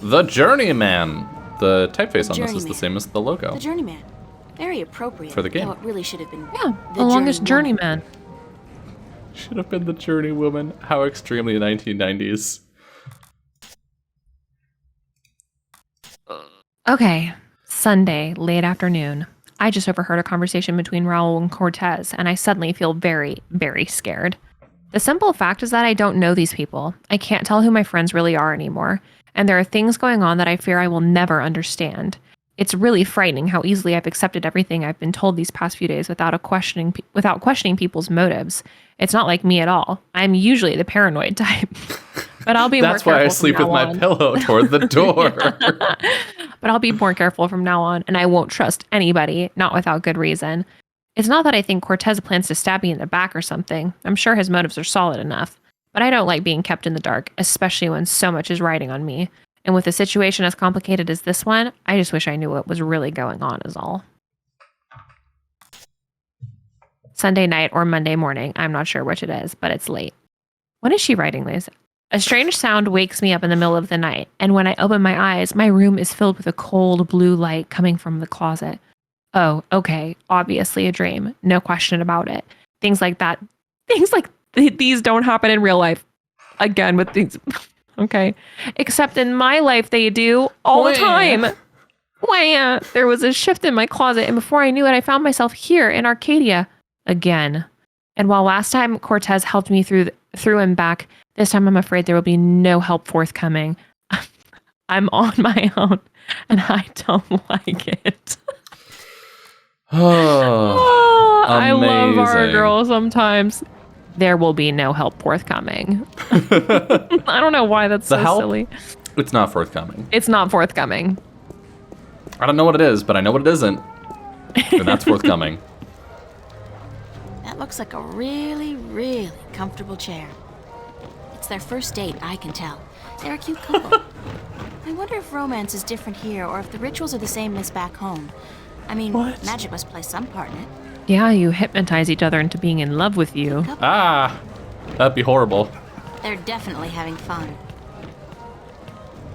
The Journeyman. The typeface on this is the Journeyman. same as the logo. The Journeyman. Very appropriate. For the game. Though it really should have been Yeah, the longest journeyman. Should have been the Journeywoman. How extremely 1990s. Okay, Sunday, late afternoon. I just overheard a conversation between Raul and Cortez, and I suddenly feel very, very scared. The simple fact is that I don't know these people. I can't tell who my friends really are anymore, and there are things going on that I fear I will never understand. It's really frightening how easily I've accepted everything I've been told these past few days without questioning people's motives. It's not like me at all. I'm usually the paranoid type. But I'll be more careful. That's why I sleep with my pillow toward the door. But I'll be more careful from now on, and I won't trust anybody, not without good reason. It's not that I think Cortez plans to stab me in the back or something. I'm sure his motives are solid enough. But I don't like being kept in the dark, especially when so much is riding on me. And with a situation as complicated as this one, I just wish I knew what was really going on is all. Sunday night or Monday morning, I'm not sure which it is, but it's late. When is she writing this? A strange sound wakes me up in the middle of the night, and when I open my eyes, my room is filled with a cold blue light coming from the closet. Oh, okay, obviously a dream, no question about it. Things like that, these don't happen in real life. Again, with things, okay? Except in my life, they do all the time. Wah! There was a shift in my closet, and before I knew it, I found myself here in Arcadia again. And while last time Cortez helped me through and back, this time I'm afraid there will be no help forthcoming. I'm on my own, and I don't like it. Oh, I love our amazing. girl sometimes. there will be no help forthcoming. I don't know why that's so silly. It's not forthcoming. It's not forthcoming. I don't know what it is, but I know what it isn't. And that's forthcoming. That looks like a really, really comfortable chair. It's their first date, I can tell. They're a cute couple. I wonder if romance is different here, or if the rituals are the same as back home. I mean, magic must play some part in it. Yeah, you hypnotize each other into being in love with you. Ah, that'd be horrible. They're definitely having fun.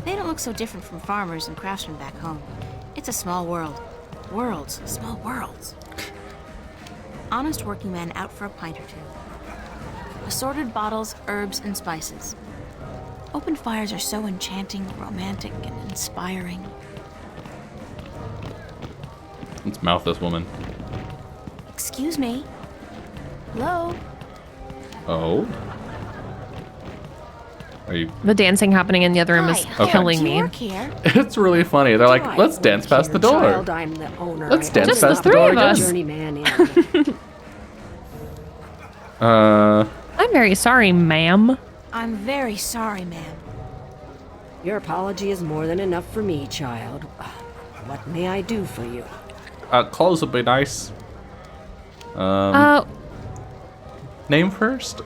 They don't look so different from farmers and craftsmen back home. It's a small world. Worlds, small worlds. Honest working men out for a pint or two. Assorted bottles, herbs, and spices. Open fires are so enchanting, romantic, and inspiring. Let's mouth this woman. Excuse me. Hello? Oh? Are you... The dancing happening in the other room is killing me. It's really funny. They're like, let's dance past the door. Child, I'm the owner. Let's dance Just past the the door three of us. Journeyman in. I'm very sorry, ma'am. I'm very sorry, ma'am. Your apology is more than enough for me, child. What may I do for you? Clothes would be nice. Name first?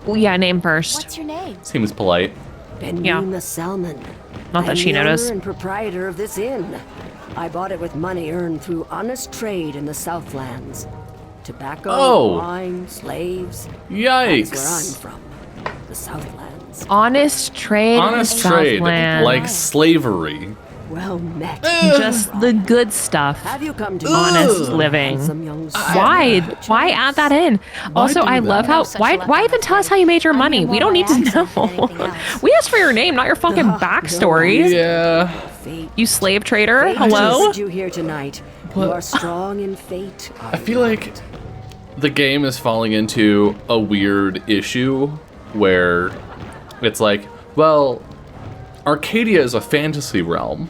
Yeah, name first. What's your name? Seems polite. Benuna Selman. Not that I'm she the owner noticed. and proprietor of this inn. I bought it with money earned through honest trade in the Southlands. Tobacco, wine, slaves. Yikes. That's where I'm from. The Southlands. Honest trade. Honest trade. Southland. Like slavery. Well met. Just the good stuff. Have you come to Honest living. Why add that in? Also, I love how why even tell us how you made your money? We don't need to know. We asked for your name, not your fucking backstory. Yeah. You slave trader. Fate Hello? has you here tonight. You are strong in fate. I feel like the game is falling into a weird issue where it's like, well, Arcadia is a fantasy realm.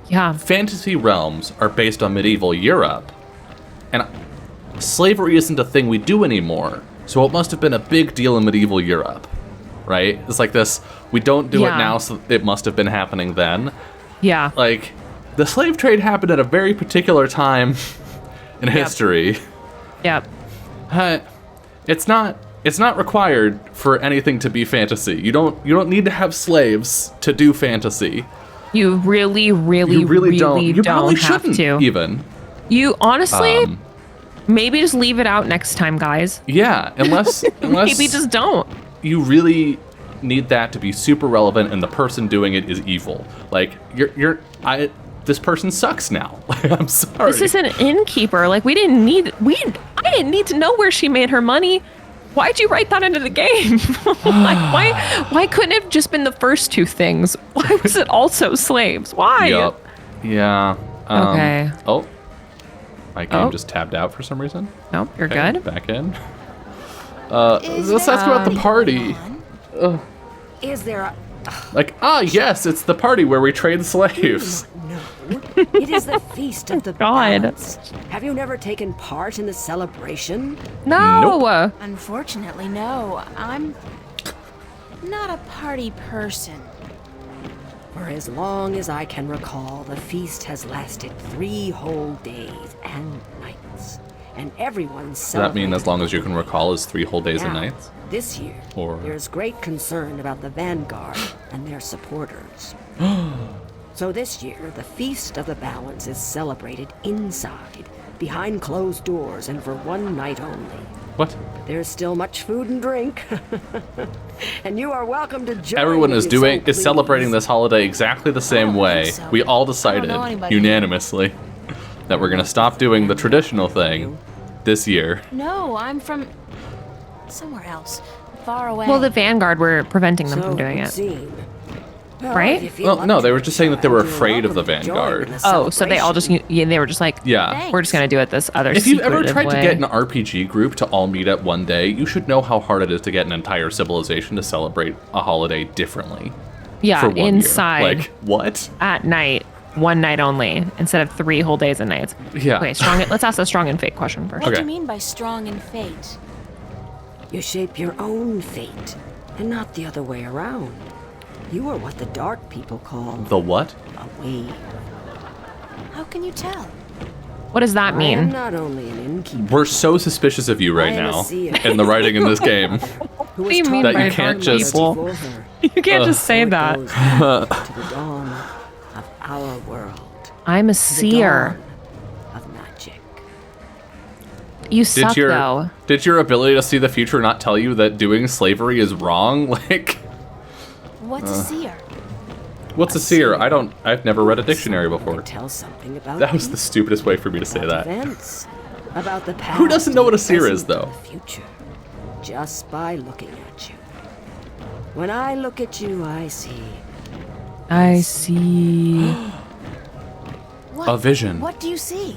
Yeah. Fantasy realms are based on medieval Europe. And slavery isn't a thing we do anymore. So it must have been a big deal in medieval Europe. Right? It's like this, we don't do it now, so it must have been happening then. Yeah. Like, the slave trade happened at a very particular time in history. Yep. It's not required for anything to be fantasy. You don't need to have slaves to do fantasy. You really don't. You probably have shouldn't to. even. You honestly maybe just leave it out next time, guys. Yeah, unless Maybe just don't. You really need that to be super relevant and the person doing it is evil. Like this person sucks now. I'm sorry. This is an innkeeper. Like I didn't need to know where she made her money. Why'd you write that into the game? Like, why couldn't it have just been the first two things? Why was it also slaves? Why? Yep. Yeah. Okay. Oh. My game just tabbed out for some reason. Nope, you're good. Back in. Let's ask about the party. Is there a... Yes, it's the party where we trade slaves. No. It is the Feast of the God. Balanced. Have you never taken part in the celebration? No. Nope. Unfortunately, no. I'm not a party person. For as long as I can recall, the feast has lasted 3 whole days and nights. And everyone's Does that mean as long as you can recall is 3 whole days and Now, nights? This year, there's great concern about the Vanguard and their supporters. So this year, the Feast of the Balance is celebrated inside, behind closed doors, and for 1 night only. What? There's still much food and drink. And you are welcome to join Everyone me, is celebrating this holiday exactly the same way. so. We all decided unanimously that we're going to stop doing the traditional thing this year. No, I'm from somewhere else. Far away. Well, the Vanguard were preventing them from doing it. Right? Well, no, they were just saying that they were afraid of the Vanguard. Oh, so they all just they were just like, Yeah. we're just gonna do it this other. If you've ever secretive tried to way. get an RPG group to all meet up one day, you should know how hard it is to get an entire civilization to celebrate a holiday differently. Yeah, for 1 year. inside. Like, what? At night, 1 night only, instead of 3 whole days and nights. Yeah. Okay, let's ask a strong and fake question first. What do Okay. you mean by strong in fate? You shape your own fate, and not the other way around. You are what the dark people call... The what? A wave. How can you tell? What does that I am mean? not only an innkeeper. We're so suspicious of you right I am a now seer. in the writing in this game. Who What do you was mean taught That you by can't dark just- people? before her. You can't just say So it that. goes back to the dawn of our world. I'm a To the seer. dawn of magic. You suck, Did though. your ability to see the future not tell you that doing slavery is wrong? Like, What's a seer? what's a seer? I've never read a dictionary Someone before. could tell something about That was the people, stupidest way for me to say about that. events, about the past. Who doesn't know what a and the seer is, present though? and the future, just by looking at you. When I look at you, I see. I see. What? A vision. What do you see?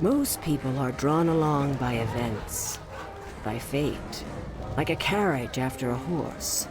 Most people are drawn along by events, by fate, like a carriage after a horse.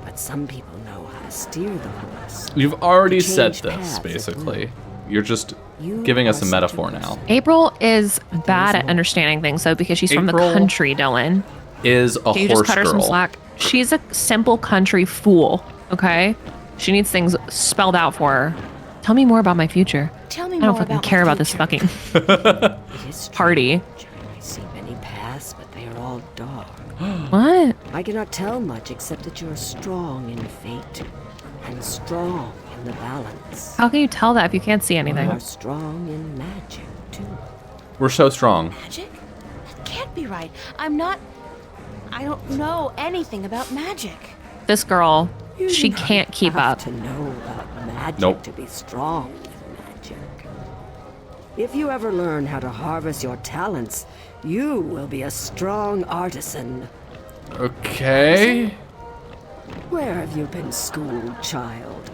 But some people know how to steer the horse. You've already To said change this, paths at basically. You're just You giving us are a such metaphor person. now. April is bad at more. understanding things, though, because she's from the April- country, Dylan. Is a Can you horse just cut her some girl. slack? She's a simple country fool, okay? She needs things spelled out for her. Tell me more about my future. Tell me I more don't fucking about care my about this future. fucking It is party. strange. I see many paths, but they are all dark. What? I cannot tell much except that you are strong in fate and strong in the balance. How can you tell that if you can't see You anything? are strong in magic, too. We're so strong. Magic? That can't be right. I don't know anything about magic. This girl, You she do not can't keep have up. to know about magic Nope. to be strong with magic. If you ever learn how to harvest your talents, you will be a strong artisan. Okay. Where have you been schooled, child?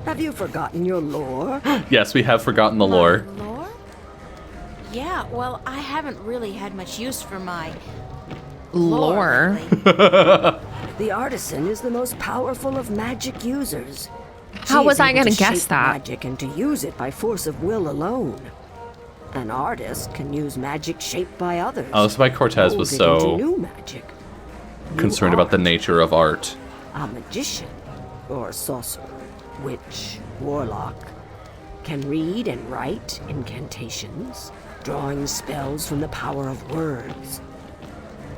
Have you forgotten your lore? Yes, we have forgotten the lore. My lore? Yeah, well, I haven't really had much use for my Lore. lately. The artisan is the most powerful of magic users. How She was is I able gonna to guess shape that? Magic and to use it by force of will alone. An artist can use magic shaped by others. Oh, that's why Cortez was mold it into so new magic. New concerned about the art. nature of art. A magician, or sorcerer, witch, warlock, can read and write incantations, drawing spells from the power of words.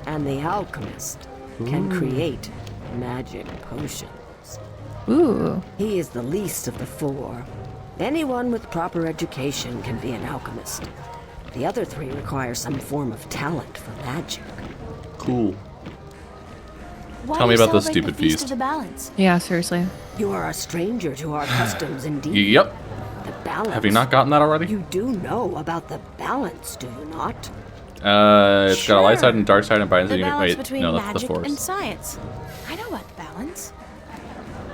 And the alchemist can create magic potions. Ooh. He is the least of the four. Anyone with proper education can be an alchemist. The other three require some form of talent for magic. Cool. Why Tell do me you about the celebrate stupid Feast feast. of the Balance? Yeah, seriously. You are a stranger to our customs indeed. Yep. The balance. Have you not gotten that already? You do know about the balance, do you not? It's got a light Sure. side and dark side and binds The it. balance Wait, between no, that's the magic and force. science. I know about the balance.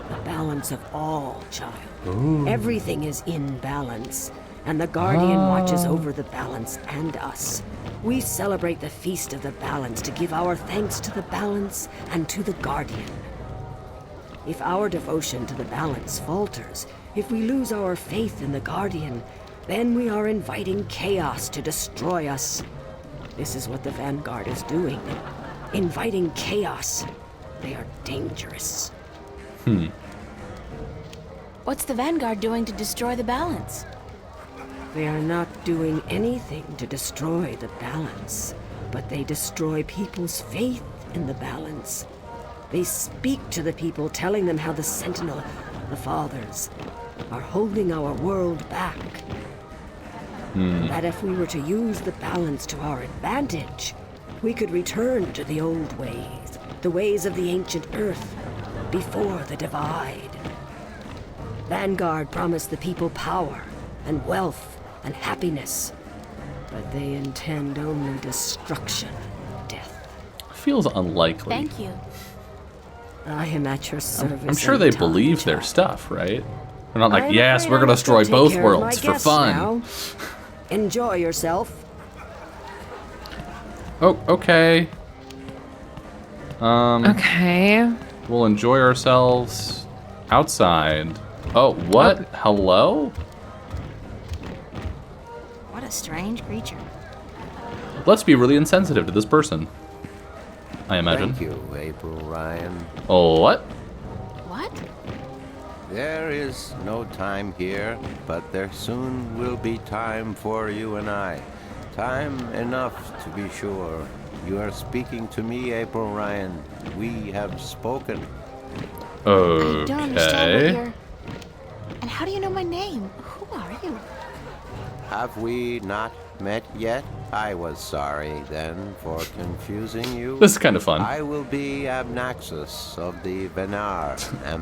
The balance of all, child. Everything is in balance, and the Guardian watches over the balance and us. We celebrate the Feast of the Balance to give our thanks to the balance and to the Guardian. If our devotion to the balance falters, if we lose our faith in the Guardian, then we are inviting chaos to destroy us. This is what the Vanguard is doing. Inviting chaos. They are dangerous. What's the Vanguard doing to destroy the balance? They are not doing anything to destroy the balance, but they destroy people's faith in the balance. They speak to the people, telling them how the Sentinel, the Fathers, are holding our world back. That if we were to use the balance to our advantage, we could return to the old ways, the ways of the ancient Earth, before the divide. Vanguard promised the people power and wealth and happiness, but they intend only destruction and death. Feels unlikely. Thank you. I am at your service. I'm sure they anytime, believe their child. stuff, right? They're not like, I'm yes, afraid we're I gonna must go destroy take both care of my worlds for guests fun. now. Enjoy yourself. Oh, okay. Okay. We'll enjoy ourselves outside. Oh, what? Hello? What a strange creature. Let's be really insensitive to this person. I imagine. Thank you, April Ryan. Oh, what? What? There is no time here, but there soon will be time for you and I. Time enough to be sure. You are speaking to me, April Ryan. We have spoken. Okay. I don't understand what you're... And how do you know my name? Who are you? Have we not met yet? I was sorry then for confusing you. This is kind of fun. I will be Anarisis of the Venar,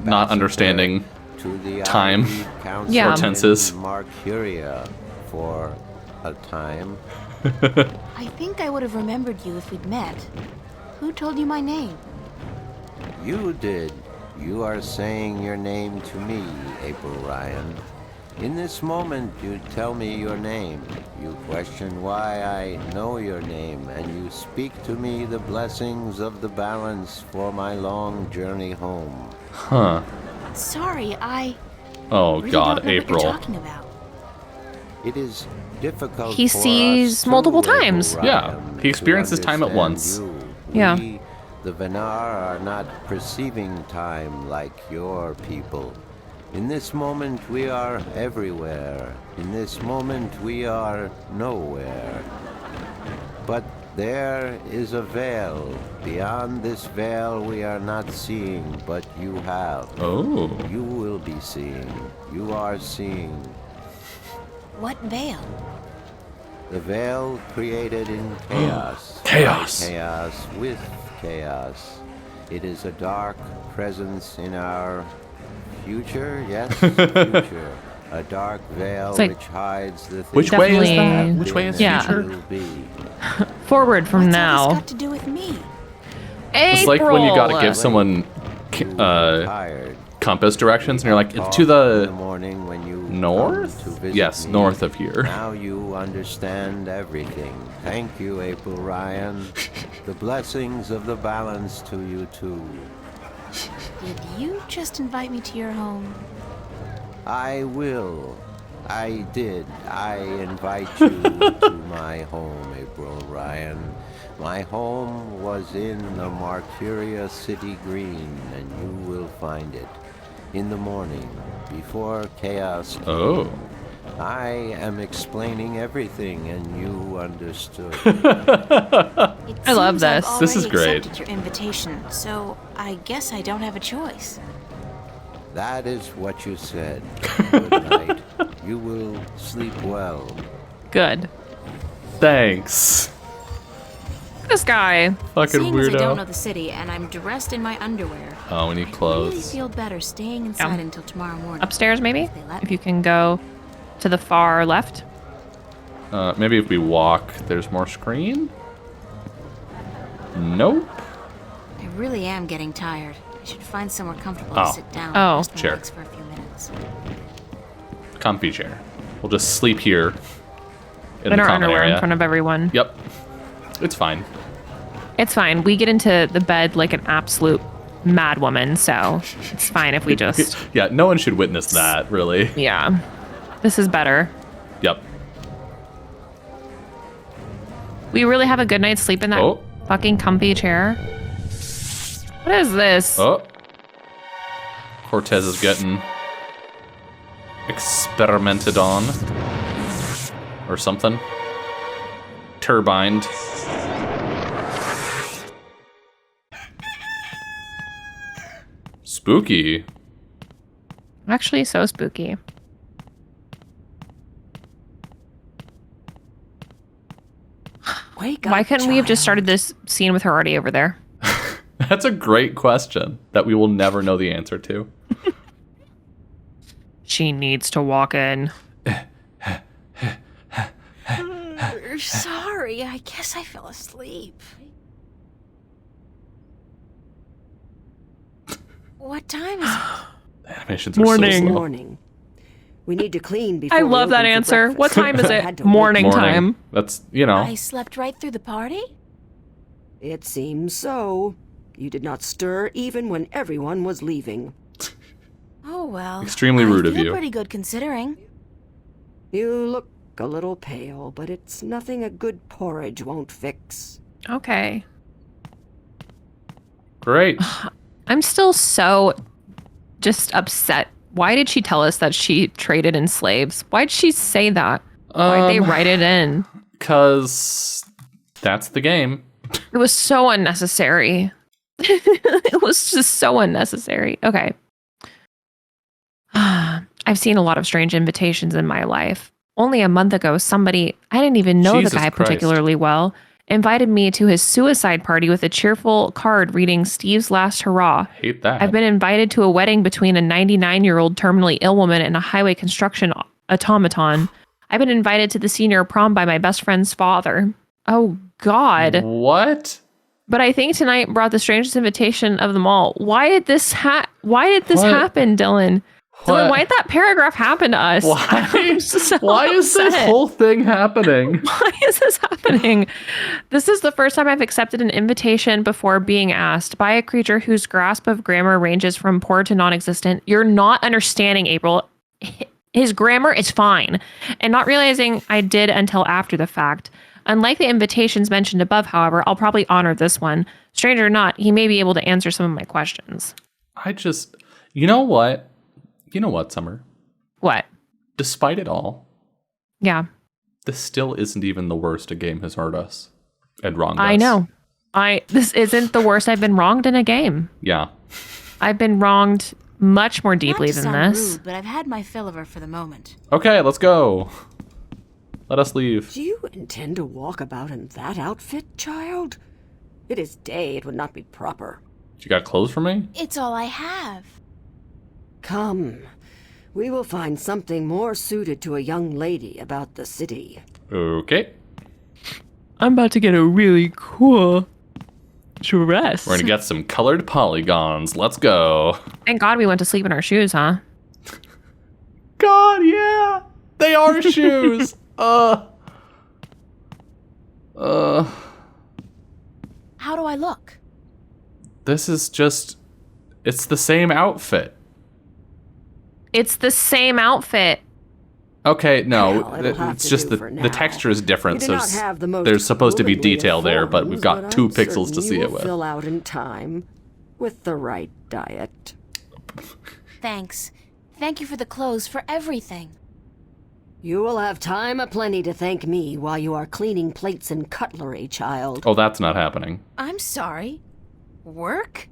Not understanding to the time Yeah. or tenses. Marcuria for a time. I think I would have remembered you if we'd met. Who told you my name? You did. You are saying your name to me, April Ryan. In this moment, you tell me your name. You question why I know your name, and you speak to me the blessings of the balance for my long journey home. Huh. Sorry, I Oh really God, don't know April. what you're talking about. It is difficult. He for sees us too, multiple April times. Ryan, Yeah, he experiences to time at once. understand you. Yeah. We, the Venar, are not perceiving time like your people. In this moment, we are everywhere. In this moment, we are nowhere. But there is a veil. Beyond this veil, we are not seeing, but you have. Oh. You will be seeing. You are seeing. What veil? The veil created in chaos. Chaos. By chaos with chaos. It is a dark presence in our future, yes, future. A dark veil It's like- which hides the things Which way is that? Definitely- Which way is Yeah. future? will be. Forward from What's all this now. got to do with me? It's like when you gotta April. give someone You were tired. compass directions, and you're like, Talk to in the the morning when you come north? to visit Yes, me. north of here. Now you understand everything. Thank you, April Ryan. The blessings of the balance to you too. Did you just invite me to your home? I will. I did. I invite you to my home, April Ryan. My home was in the Marcuria City Green, and you will find it in the morning, before chaos came. Oh. I am explaining everything, and you understood. I love Seems this. I've This is already great. accepted your invitation, so I guess I don't have a choice. That is what you said. Good night. You will sleep well. Good. Thanks. This guy. Fucking Seeing as I don't know weirdo. the city and I'm dressed in my underwear, Oh, we need I really clothes. feel better staying inside until tomorrow morning. Upstairs, maybe? If they let If me. you can go to the far left. Maybe if we walk, there's more screen? Nope. I really am getting tired. I should find somewhere comfortable Oh. to sit down Oh. and rest my Chair. legs for a few minutes. Comfy chair. We'll just sleep here in In the our common underwear area. in front of everyone. Yep. It's fine. It's fine. We get into the bed like an absolute mad woman, so it's fine if we just. Yeah, no one should witness that, really. Yeah. This is better. Yep. We really have a good night's sleep in that Oh. fucking comfy chair. What is this? Oh. Cortez is getting experimented on. Or something. Turbined. Spooky. Actually, so spooky. Wake up, Why couldn't we have just child. started this scene with her already over there? That's a great question that we will never know the answer to. She needs to walk in. Sorry, I guess I fell asleep. What time is it? Animations are Morning. so slow. Morning. We need to clean before I we love that open for answer. breakfast. What time is I it? had to wait. Morning time. That's, you know. I slept right through the party? It seems so. You did not stir even when everyone was leaving. Oh well. Extremely rude I of feel you. pretty good considering. You look a little pale, but it's nothing a good porridge won't fix. Okay. Great. I'm still so just upset. Why did she tell us that she traded in slaves? Why'd she say that? Why'd they write it in? Because that's the game. It was so unnecessary. It was just so unnecessary. Okay. I've seen a lot of strange invitations in my life. Only a month ago, somebody, I didn't even know Jesus the guy Christ. particularly well, invited me to his suicide party with a cheerful card reading Steve's last hurrah. Hate that. I've been invited to a wedding between a 99-year-old terminally ill woman and a highway construction automaton. I've been invited to the senior prom by my best friend's father. Oh, God. What? But I think tonight brought the strangest invitation of them all. Why did this happen, Dylan? Dylan, why did that paragraph happen to us? Why is this whole thing happening? Why is this happening? This is the first time I've accepted an invitation before being asked by a creature whose grasp of grammar ranges from poor to non-existent. You're not understanding, April. His grammar is fine. And not realizing I did until after the fact. Unlike the invitations mentioned above, however, I'll probably honor this one. Stranger or not, he may be able to answer some of my questions. You know what? You know what, Summer? What? Despite it all, yeah, this still isn't even the worst a game has hurt us and wronged us. I know. This isn't the worst I've been wronged in a game. Yeah. I've been wronged much more deeply than this. Rude, but I've had my fill of her for the moment. Okay, let's go. Let us leave. Do you intend to walk about in that outfit, child? It is day. It would not be proper. You got clothes for me? It's all I have. Come. We will find something more suited to a young lady about the city. Okay. I'm about to get a really cool dress. We're gonna get some colored polygons. Let's go. Thank God we went to sleep in our shoes, huh? God, yeah. They are shoes. How do I look? This is just... It's the same outfit. It's the same outfit. Okay, no, Well, it's just the texture is different, so the there's supposed to be womanly detail there, but forms, we've got 2 I'm pixels to certain see you it will with. Fill out in time with the right diet. Thanks. Thank you for the clothes, for everything. You will have time aplenty to thank me while you are cleaning plates and cutlery, child. Oh, that's not happening. I'm sorry. Work?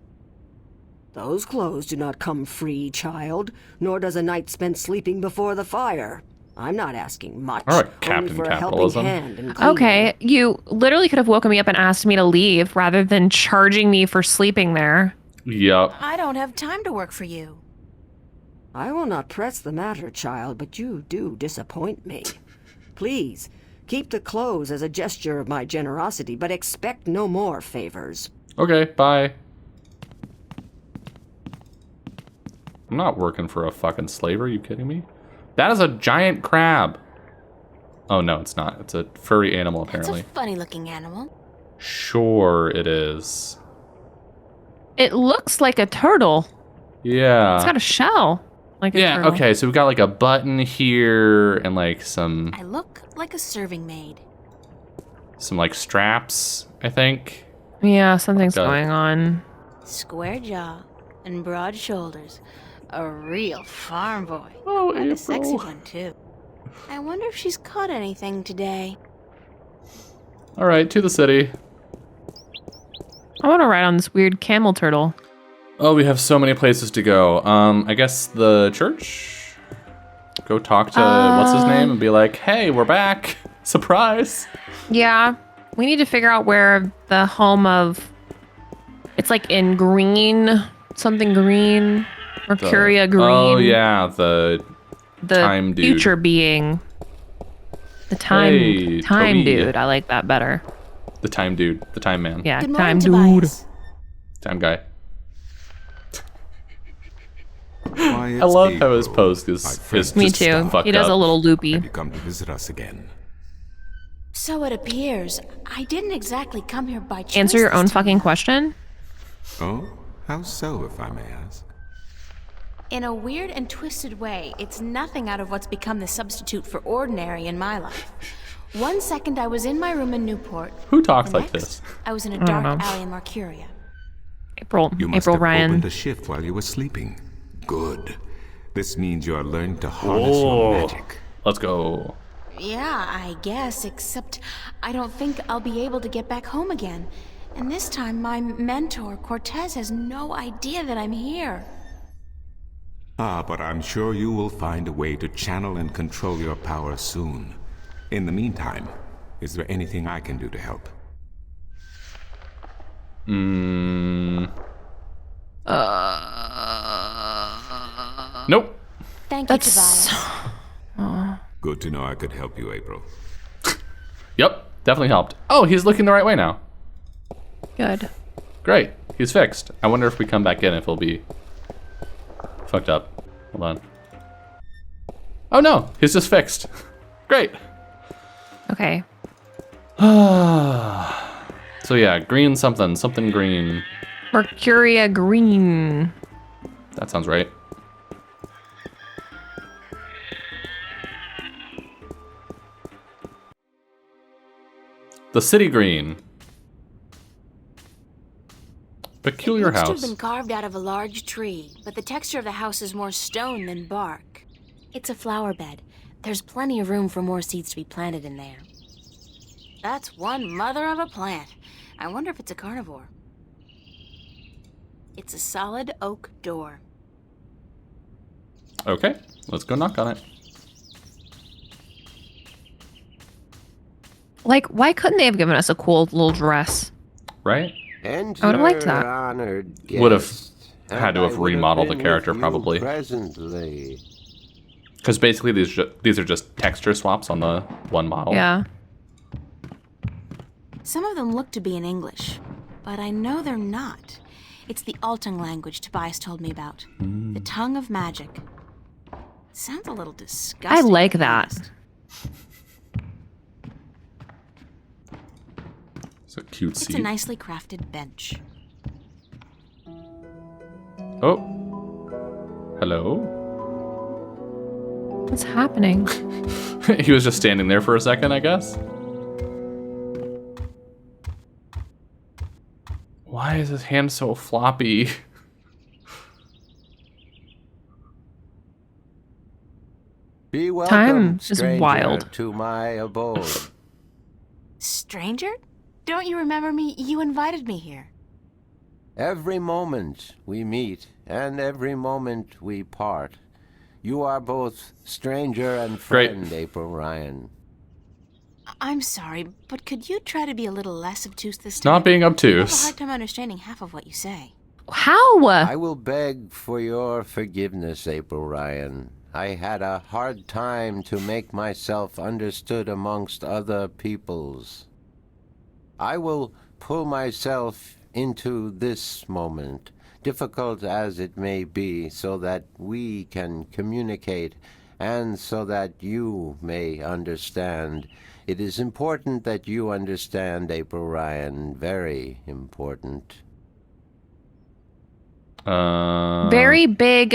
Those clothes do not come free, child, nor does a night spent sleeping before the fire. I'm not asking much. All right, only Captain for a helping Capitalism. hand in cleaning. Okay, you literally could have woken me up and asked me to leave rather than charging me for sleeping there. Yep. I don't have time to work for you. I will not press the matter, child, but you do disappoint me. Please, keep the clothes as a gesture of my generosity, but expect no more favors. Okay, bye. I'm not working for a fucking slave. Are you kidding me? That is a giant crab. Oh, no, it's not. It's a furry animal, apparently. It's a funny-looking animal. Sure it is. It looks like a turtle. Yeah. It's got a shell. Like a turtle. Okay, so we've got like a button here and like some I look like a serving maid. like straps, I think. Yeah, something's going on. Square jaw and broad shoulders. A real farm boy. Oh, Quite April. a sexy one, too. I wonder if she's caught anything today. All right, to the city. I want to ride on this weird camel turtle. Oh, we have so many places to go. I guess the church? Go talk to what's his name and be like, hey, we're back. Surprise. Yeah, we need to figure out where the home of... It's like in green, something green, Mercuria green. Oh, yeah, the time dude. Future being. The time Toby. dude. I like that better. The time dude. The time man. Yeah, Good time morning, dude. Tobias. Time guy. I love how his pose is Me just too. fucked He does up. a little loopy. Have you come to visit us again? So it appears. I didn't exactly come here by choice. Answer your this own time. fucking question. Oh, how so, if I may ask? In a weird and twisted way, it's nothing out of what's become the substitute for ordinary in my life. One second I was in my room in Newport. Who talks The like next, this? I was in a don't dark know. alley in Mercuria. You must April have Ryan. opened a shift while you were sleeping. Good. This means you are learning to harness your magic. Let's go. Yeah, I guess, except I don't think I'll be able to get back home again. And this time, my mentor, Cortez, has no idea that I'm here. But I'm sure you will find a way to channel and control your power soon. In the meantime, is there anything I can do to help? Nope. Thank you, Tobias. Good to know I could help you, April. Yep, definitely helped. Oh, he's looking the right way now. Good. Great, he's fixed. I wonder if we come back in if he'll be fucked up. Hold on. Oh no, he's just fixed. Great. Okay. So yeah, green something green. Mercuria green. That sounds right. The city green. Peculiar Looks to house. have been carved out of a large tree, but the texture of the house is more stone than bark. It's a flower bed. There's plenty of room for more seeds to be planted in there. That's one mother of a plant. I wonder if it's a carnivore. It's a solid oak door. Okay, let's go knock on it. Like, why couldn't they have given us a cool little dress? Right? And I would have liked that. honored Would have guest, had to and I have would remodeled been the character with you probably. Presently. Because basically these are just texture swaps on the one model. Yeah. Some of them look to be in English, but I know they're not. It's the Altung language Tobias told me about. The tongue of magic. Sounds a little disgusting. I like to be that. honest. It's a cute It's seat. a nicely crafted bench. Oh. Hello? What's happening? He was just standing there for a second, I guess. Why is his hand so floppy? Be welcome, Time is stranger, wild. to my abode. Stranger? Don't you remember me? You invited me here. Every moment we meet, and every moment we part. You are both stranger and friend, April Ryan. I'm sorry, but could you try to be a little less obtuse this time? Not being I have a obtuse. hard time understanding half of what you say. How? I will beg for your forgiveness, April Ryan. I had a hard time to make myself understood amongst other peoples. I will pull myself into this moment, difficult as it may be, so that we can communicate and so that you may understand. It is important that you understand, April Ryan, very important. Very big,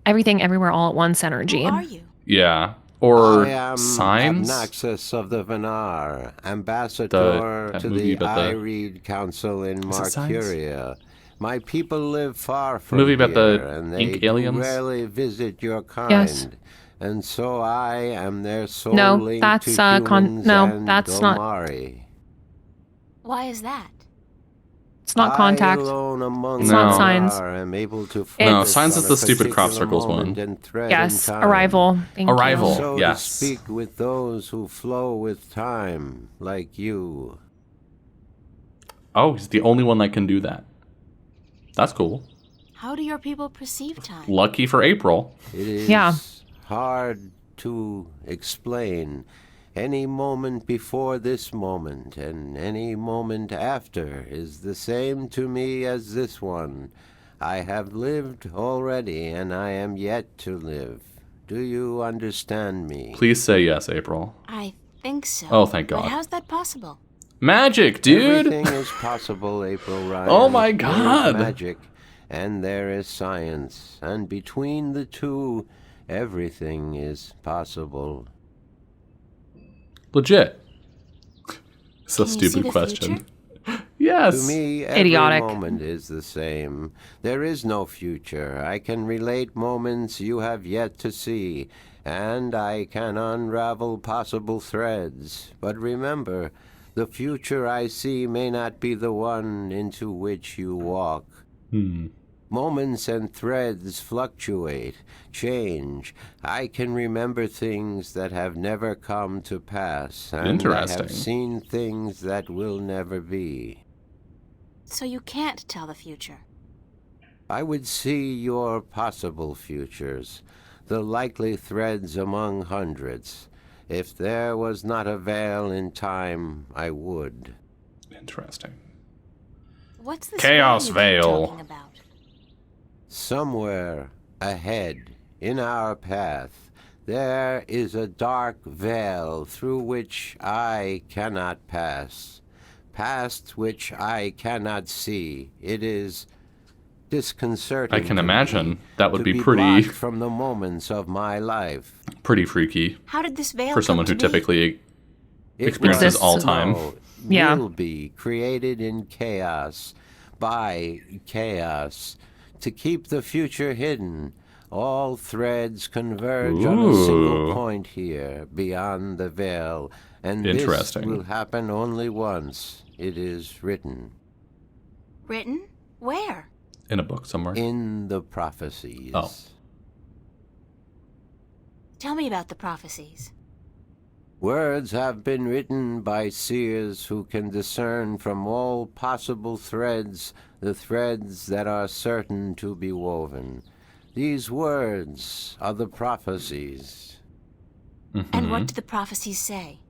everything everywhere all at once energy. Who are you? Yeah. Or I am signs? Abnaxis of the Venar, ambassador That to movie the about the- Ireed Council in Is it Signs? Marcuria. My people live far from Movie about here, the and they ink do aliens? rarely visit your kind. Yes. And so I am their sole No, link that's, to humans no, and that's not- Domari. Why is that? It's not contact. I alone among It's not the signs. Venar am able to No, focus signs on is a the stupid crop particular circles one. moment and thread Yes, in time. arrival. Thank Arrival. you. So yes. to speak with those who flow with time, like you. Oh, he's the only one that can do that. That's cool. How do your people perceive time? Lucky for April. It is Yeah. hard to explain. Any moment before this moment and any moment after is the same to me as this one. I have lived already and I am yet to live. Do you understand me? Please say yes, April. I think so. Oh, thank God. But how's that possible? Magic, dude! Everything is possible, April Ryan. Oh my There God. is magic and there is science, and between the two, everything is possible. Legit. It's a Can you see stupid the question. future? Yes. To me, every Idiotic. moment is the same. There is no future. I can relate moments you have yet to see, and I can unravel possible threads. But remember, the future I see may not be the one into which you walk. Moments and threads fluctuate, change. I can remember things that have never come to pass, and I Interesting. have seen things that will never be. So you can't tell the future. I would see your possible futures, the likely threads among hundreds. If there was not a veil in time, I would. Interesting. What's this Chaos veil you keep veil. talking about? Somewhere ahead, in our path, there is a dark veil through which I cannot pass, past which I cannot see. It is disconcerting. I can to imagine me that would to be be pretty blocked from the moments of my life. pretty freaky How did this veil for someone come who to be? typically It experiences was all time. no, Yeah. will be created in chaos, by chaos, to keep the future hidden. All threads converge on a single Ooh. point here, beyond the veil, and Interesting. this will happen only once. It is written Written? Where? In a book somewhere. in the prophecies. Oh. Tell me about the prophecies. Words have been written by seers who can discern from all possible threads the threads that are certain to be woven. These words are the prophecies. And what do the prophecies say?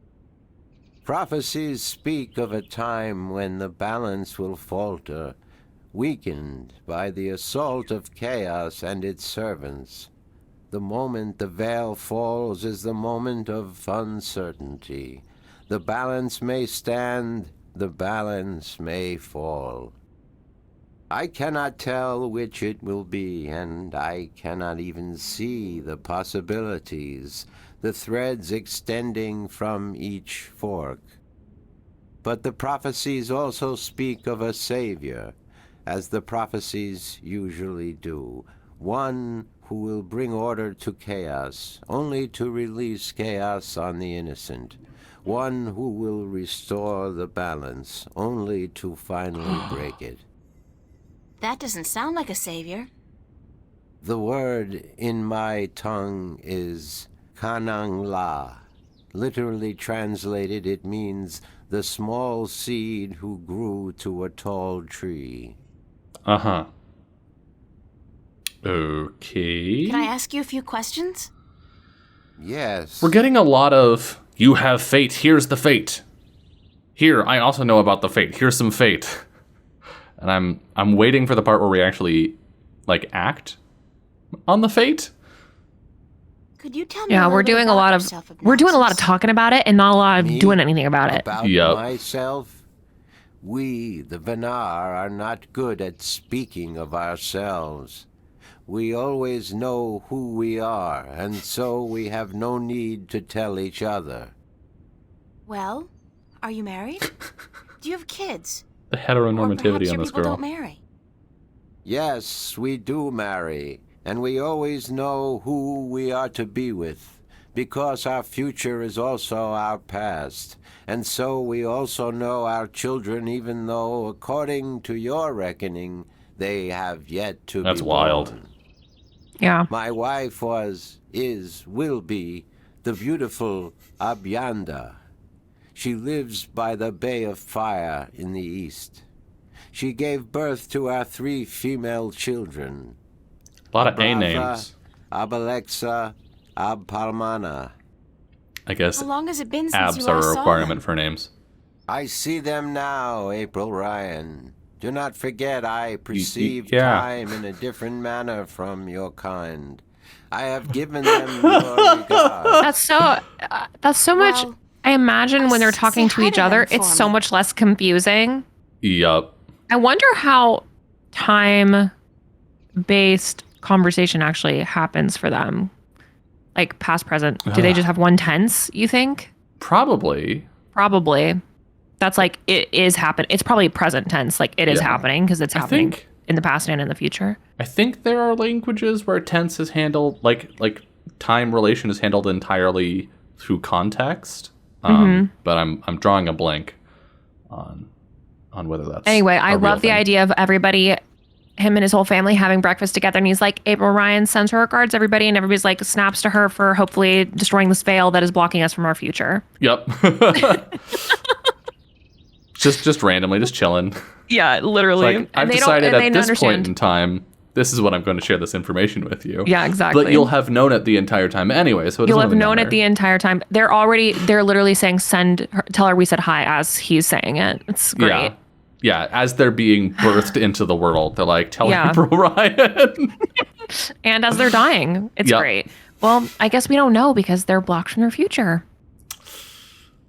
Prophecies speak of a time when the balance will falter, weakened by the assault of chaos and its servants. The moment the veil falls is the moment of uncertainty. The balance may stand, the balance may fall. I cannot tell which it will be, and I cannot even see the possibilities, the threads extending from each fork. But the prophecies also speak of a savior, as the prophecies usually do, one who will bring order to chaos, only to release chaos on the innocent, one who will restore the balance, only to finally break it. That doesn't sound like a savior. The word in my tongue is Kanang La. Literally translated, it means the small seed who grew to a tall tree. Uh-huh. Okay. Can I ask you a few questions? Yes. We're getting a lot of, you have fate, here's the fate. Here, I also know about the fate. Here's some fate. And I'm waiting for the part where we actually, like, act on the fate. Could you tell me? Yeah, a we're little bit doing a about lot your of self-hypnosis? talking about it and not a lot of Me? doing anything about it. About Yup. myself? We, the Venar, are not good at speaking of ourselves. We always know who we are, and so we have no need to tell each other. Well, are you married? Do you have kids? The Or perhaps heteronormativity your on this people girl. don't marry. Yes, we do marry, and we always know who we are to be with, because our future is also our past, and so we also know our children, even though, according to your reckoning, they have yet to That's be wild. born. Yeah. My wife will be, the beautiful Abyanda. She lives by the Bay of Fire in the east. She gave birth to our 3 female children. A lot of A Abrava, names. Abalexa, Abpalmana. I guess How long has it been since abs you are last a saw requirement them? for names. I see them now, April Ryan. Do not forget I perceive yeah. time in a different manner from your kind. I have given them your regard. That's so much. Well, I imagine when they're say talking to hi each to other, them it's for so me. much less confusing. Yup. I wonder how time-based conversation actually happens for them. Like past, present. Do they just have one tense, you think? Probably. Probably. That's like, it is happening. It's probably present tense. Like, it is happening because it's happening in the past and in the future. I think there are languages where tense is handled, like time relation is handled entirely through context. But I'm drawing a blank on whether that's anyway. I love the idea of everybody, him and his whole family having breakfast together, and he's like, April Ryan sends her regards, everybody, and everybody's like snaps to her for hopefully destroying this veil that is blocking us from our future. Yep. just randomly, just chilling. Yeah, literally. Like, I've decided at this point in time, this is what I'm going to share this information with you. Yeah, exactly. But you'll have known it the entire time anyway, so you'll have known it the entire time. They're literally saying tell her we said hi as he's saying it. It's great. Yeah, as they're being birthed into the world, they're like, tell April Ryan. And as they're dying, it's great. Well, I guess we don't know because they're blocked from their future.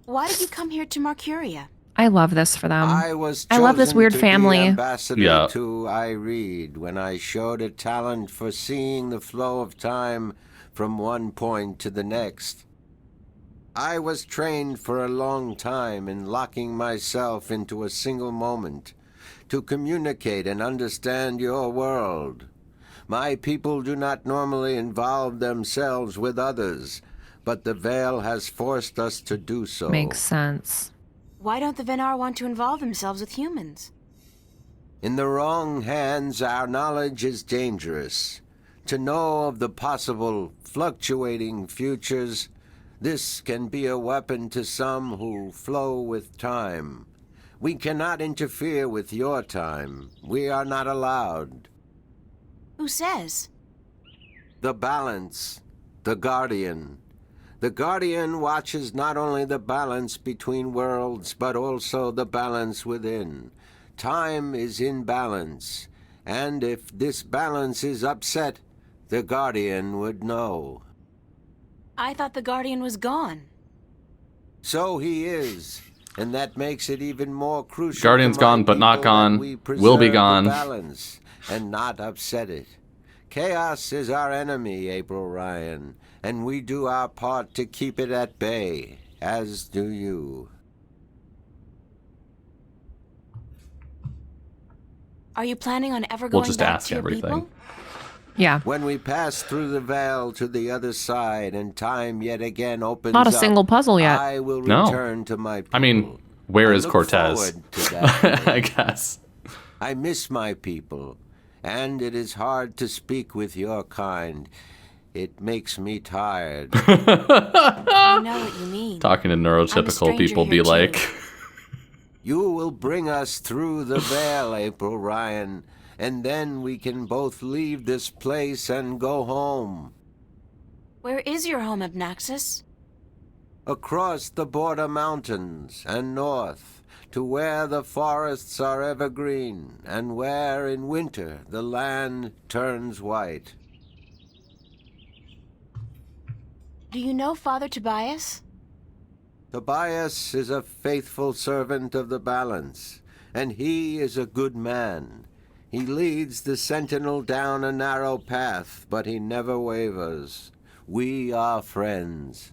Why did you come here to Mercuria? I love this for them. I love this weird to family. Be ambassador to Ireed when I showed a talent for seeing the flow of time from one point to the next. I was trained for a long time in locking myself into a single moment to communicate and understand your world. My people do not normally involve themselves with others, but the veil has forced us to do so. Makes sense. Why don't the Venar want to involve themselves with humans? In the wrong hands, our knowledge is dangerous. To know of the possible fluctuating futures, this can be a weapon to some who flow with time. We cannot interfere with your time. We are not allowed. Who says? The balance. The Guardian. The Guardian watches not only the balance between worlds, but also the balance within. Time is in balance, and if this balance is upset, the Guardian would know. I thought the Guardian was gone. So he is, and that makes it even more crucial. Guardian's gone, but not gone. Will be gone. Balance and not upset it. Chaos is our enemy, April Ryan, and we do our part to keep it at bay, as do you. Are you planning on ever going back to your people? Yeah. When we pass through the veil to the other side and time yet again opens Not a up, single puzzle yet. I will return to my people. I mean, where is Cortez? Forward to that I guess. I miss my people, and it is hard to speak with your kind. It makes me tired. I know what you mean. Talking to neurotypical people be like... You will bring us through the veil, April Ryan, and then we can both leave this place and go home. Where is your home, Anarisis? Across the border mountains and north, to where the forests are evergreen, and where in winter the land turns white. Do you know Father Tobias? Tobias is a faithful servant of the balance, and he is a good man. He leads the sentinel down a narrow path, but he never wavers. We are friends.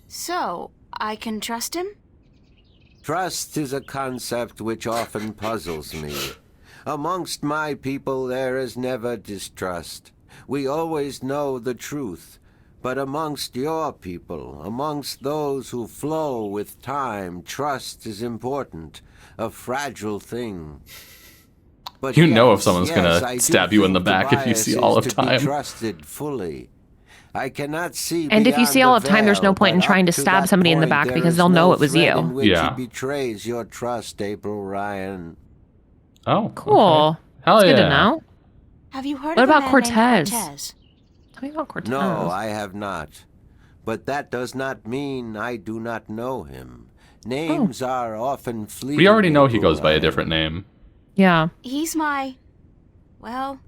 So, I can trust him? Trust is a concept which often puzzles me. Amongst my people there is never distrust. We always know the truth. But amongst your people, amongst those who flow with time, trust is important, a fragile thing. But you know if someone's gonna stab you in the back if you see all of time. Trusted fully. I cannot see. And if you see all of time, there's no point in trying to stab somebody in the back because they'll know it was you. Yeah. He betrays your trust, April Ryan. Oh, cool. Okay. Hell That's yeah. good to know. Have you heard what of a about man Cortez? named Cortez? Tell me about Cortez. No, I have not. But that does not mean I do not know him. Names are often fleeting. We already know he goes by a different name. Yeah. He's my... well,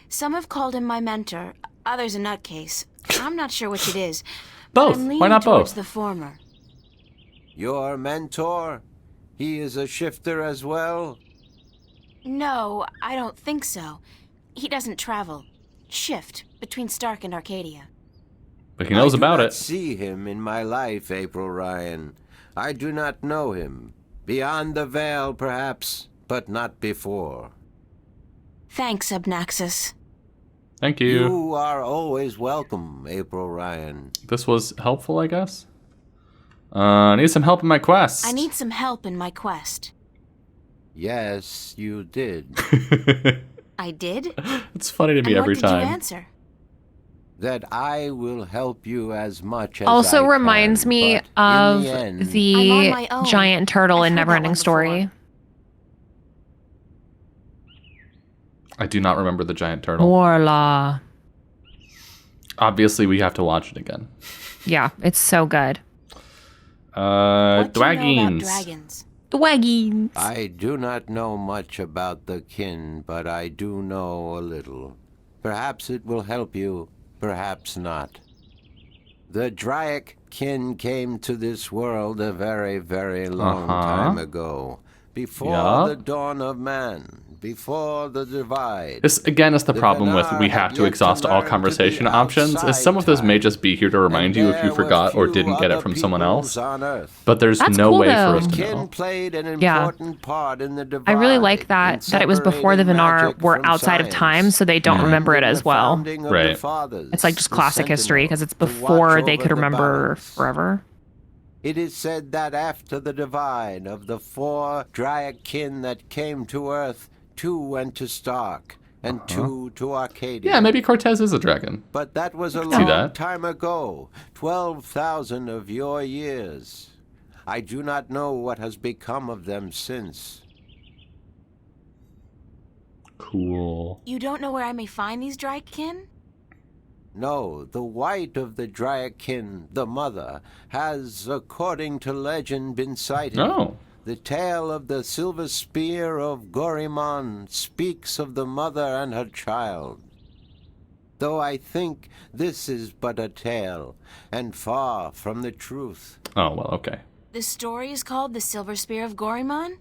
some have called him my mentor, others a nutcase. I'm not sure which it is. Both. I'm Why not towards both? the former. Your mentor? He is a shifter as well? No, I don't think so. He doesn't travel. Shift between Stark and Arcadia. But he knows about I do it. not see him in my life, April Ryan. I do not know him. Beyond the veil, perhaps, but not before. Thanks, Abnaxis. Thank you. You are always welcome, April Ryan. This was helpful, I guess. I need some help in my quest. I need some help in my quest. Yes, you did. I did? It's funny to me every time. What did you answer? That I will help you as much as also I reminds can, me but of in the, the giant turtle in Neverending Story. I do not remember the giant turtle. Warlaw. Obviously, we have to watch it again. Yeah, it's so good. Dragons. Dwagons. I do not know much about the kin, but I do know a little. Perhaps it will help you, perhaps not. The Draic kin came to this world a very, very long time ago. Before the dawn of man. Before the divide. This, again, is the problem with we have to exhaust all conversation options, is some of this may just be here to remind you if you forgot or didn't get it from someone else. But there's no way for us to know. Yeah. I really like that it was before the Vinar were outside of time, so they don't remember it as well. Right. It's like just classic history, because it's before they could remember forever. It is said that after the divide of the 4 Draic kin that came to Earth, 2 went to Stark, and 2 to Arcadia. Yeah, maybe Cortez is a dragon. But that was a long time ago, 12,000 of your years. I do not know what has become of them since. Cool. You don't know where I may find these Draken? No, the white of the Draic kin, the mother, has, according to legend, been sighted. Oh. The tale of the silver spear of Gorimon speaks of the mother and her child. Though I think this is but a tale, and far from the truth. Oh, well, okay. The story is called The Silver Spear of Gorimon?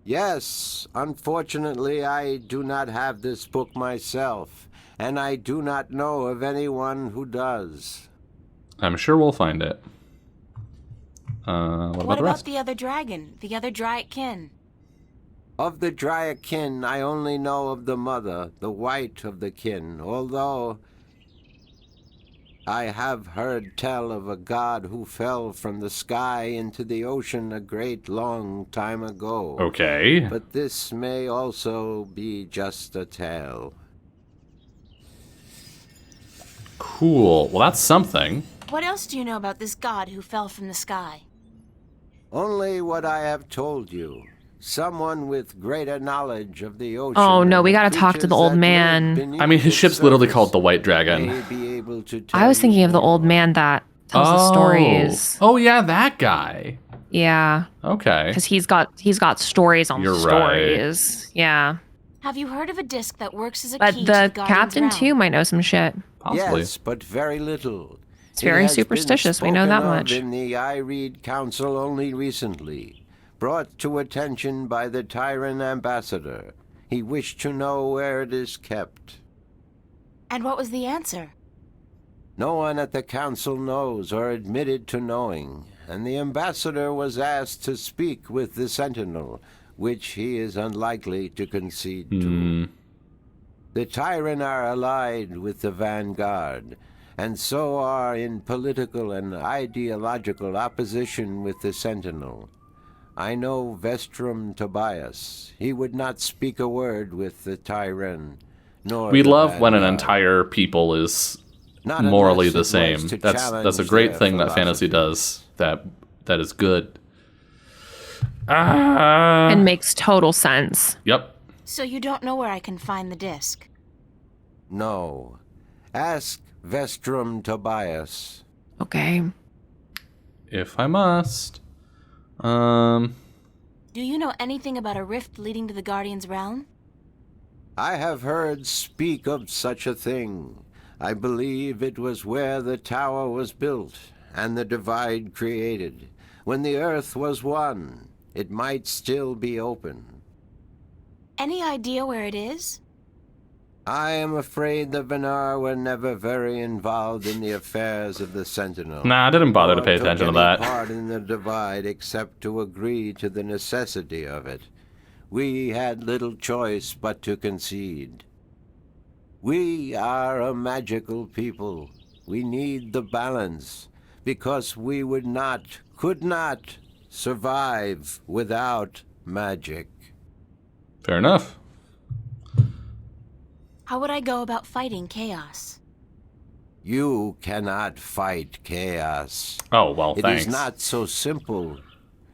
Yes, unfortunately I do not have this book myself, and I do not know of anyone who does. I'm sure we'll find it. What about the other dragon, the other Draic kin? Of the Draic kin, I only know of the mother, the white of the kin, although I have heard tell of a god who fell from the sky into the ocean a great long time ago. Okay. But this may also be just a tale. Cool. Well, that's something. What else do you know about this god who fell from the sky? Only what I have told you. Someone with greater knowledge of the ocean. Oh no, we gotta talk to the old man. I mean, his ship's literally called the White Dragon. I was thinking of the old man that tells the stories. Oh yeah, that guy. Yeah. Okay. Because he's got stories on You're stories. Right. Yeah. Have you heard of a disc that works as a but key to the the Guardian's captain realm? too might know some shit. Possibly. Yes, but very little. It's very superstitious. We know that much. In the I Read Council only recently, brought to attention by the Tyrant Ambassador. He wished to know where it is kept. And what was the answer? No one at the council knows or admitted to knowing, and the ambassador was asked to speak with the Sentinel, which he is unlikely to concede to. The Tyrant are allied with the Vanguard, and so are in political and ideological opposition with the Sentinel. I know Vestrum Tobias. He would not speak a word with the Tyrant, nor We the love Vanguard. when an entire people is Not morally unless the it was same. to That's a challenge great their thing that fantasy philosophy. does. That is good. And makes total sense. Yep. So you don't know where I can find the disc? No. Ask Vestrum Tobias. Okay. If I must. Do you know anything about a rift leading to the Guardian's realm? I have heard speak of such a thing. I believe it was where the tower was built and the divide created. When the earth was one, it might still be open. Any idea where it is? I am afraid the Venar were never very involved in the affairs of the Sentinel. Nah, I didn't bother to pay attention to that. Part in the divide except to agree to the necessity of it. We had little choice but to concede. We are a magical people. We need the balance, because we could not survive without magic. Fair enough. How would I go about fighting chaos? You cannot fight chaos. Oh, well, thanks. It is not so simple.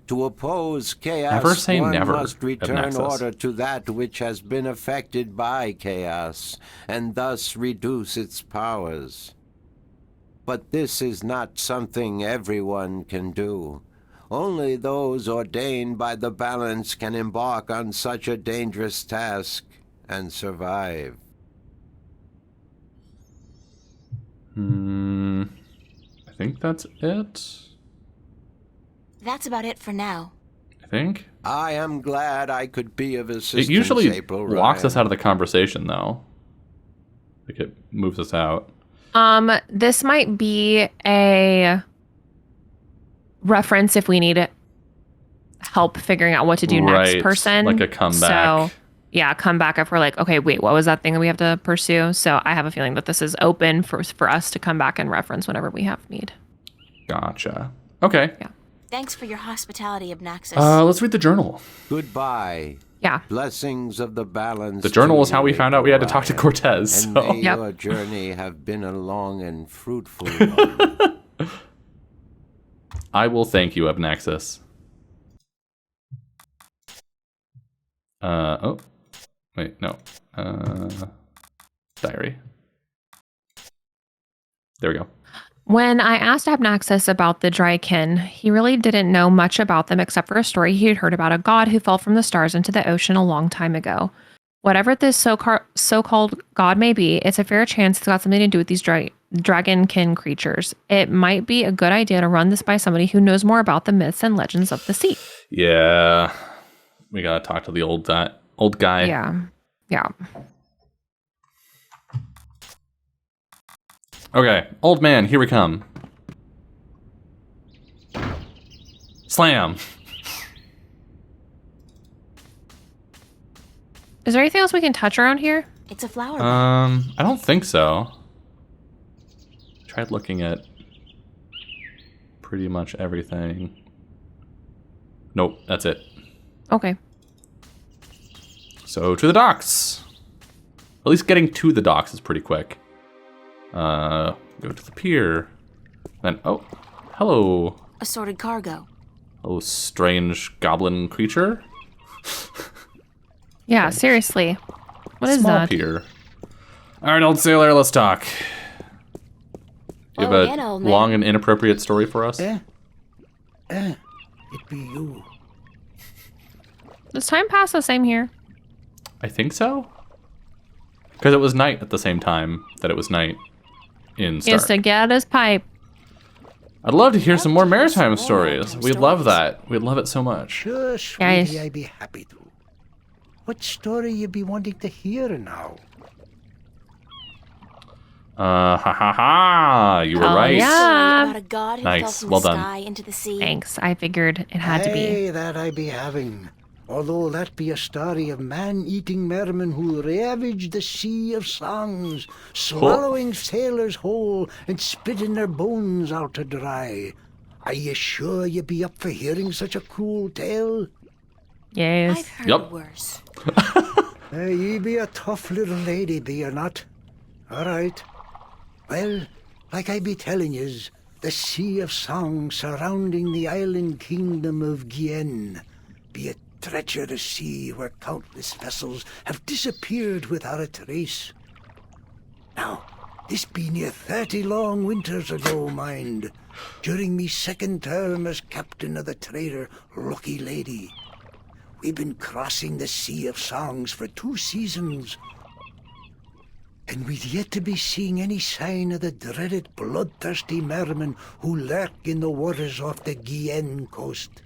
To oppose chaos, never say one never must return order to that which has been affected by chaos, and thus reduce its powers. But this is not something everyone can do. Only those ordained by the balance can embark on such a dangerous task and survive. I think that's it. That's about it for now. I think. I am glad I could be of assistance. It usually April walks Ryan. us out of the conversation, though. Like it moves us out. This might be a reference if we need help figuring out what to do next person. Like a comeback. So, yeah, come back if we're like, okay, wait, what was that thing that we have to pursue? So I have a feeling that this is open for us to come back and reference whenever we have need. Gotcha. Okay. Yeah. Thanks for your hospitality, Obnaxis. Let's read the journal. Goodbye. Yeah. Blessings of the balance. The journal is how we found out we had to talk to Cortez. And so. may your journey have been a long and fruitful one. I will thank you, Obnaxis. Oh. Wait, no. Diary. There we go. When I asked Obnaxis about the Drykin, he really didn't know much about them except for a story he had heard about a god who fell from the stars into the ocean a long time ago. Whatever this so-called god may be, it's a fair chance it's got something to do with these dragonkin creatures. It might be a good idea to run this by somebody who knows more about the myths and legends of the sea. Yeah. We gotta talk to the old guy. Yeah. Okay, old man, here we come. Slam. Is there anything else we can touch around here? It's a flower. I don't think so. Tried looking at pretty much everything. Nope, that's it. Okay. So to the docks. At least getting to the docks is pretty quick. Go to the pier. Then, oh, hello. Assorted cargo. Oh, strange goblin creature. Yeah, seriously. What is Small that? pier. All right, old sailor, let's talk. You have a long and inappropriate story for us? It be you. Does time pass the same here? I think so. Because it was night at the same time that it was night in Stark. He has to get his pipe. I'd love to hear some more maritime stories. We'd love that. We'd love it so much. Sure, sweetie, I'd be happy to. What story you be wanting to hear now? You were right. Yeah. About a god who Nice. fell from Well the done. sky into the sea. Thanks. I figured it had to be. Aye, that I be having. Although that be a story of man-eating mermen who ravaged the sea of songs, swallowing sailors whole and spitting their bones out to dry. Are you sure you be up for hearing such a cruel tale? Yes. I've heard worse. Ye be a tough little lady, be you not? All right. Well, like I be telling yous, the sea of song surrounding the island kingdom of Gien be a treacherous sea where countless vessels have disappeared without a trace. Now, this be near 30 long winters ago, mind, during me second term as captain of the trader Lucky Lady. We've been crossing the Sea of Songs for 2 seasons, and we'd yet to be seeing any sign of the dreaded bloodthirsty mermen who lurk in the waters off the Gien coast.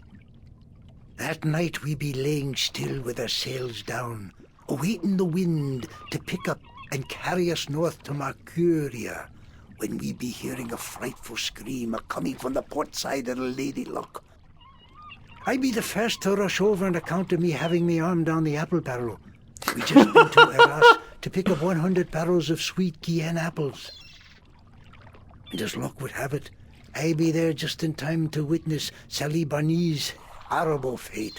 That night we be laying still with our sails down, awaiting the wind to pick up and carry us north to Mercuria, when we be hearing a frightful scream a-coming from the port side of the Lady Luck. I be the first to rush over on account of me having me arm down the apple barrel. We just been to Arras to pick up 100 barrels of sweet Guyenne apples. And as luck would have it, I be there just in time to witness Sally Barney's horrible fate.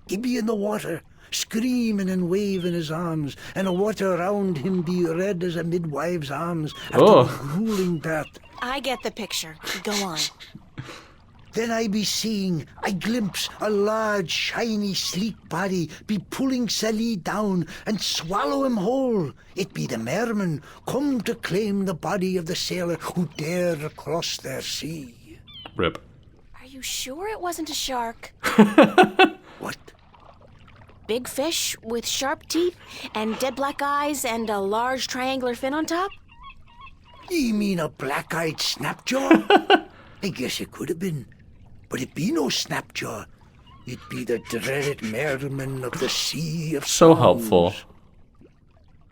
He be in the water, screaming and waving his arms, and the water around him be red as a midwife's arms after a grueling birth. I get the picture. Go on. Then I be seeing, I glimpse a large, shiny, sleek body be pulling Sally down and swallow him whole. It be the merman come to claim the body of the sailor who dared across their sea. Rip. Are you sure it wasn't a shark? What? Big fish with sharp teeth and dead black eyes and a large triangular fin on top? You mean a black-eyed snapjaw? I guess it could have been. But it be no snapjaw. It be the dreaded merman of the Sea of So Songs. helpful.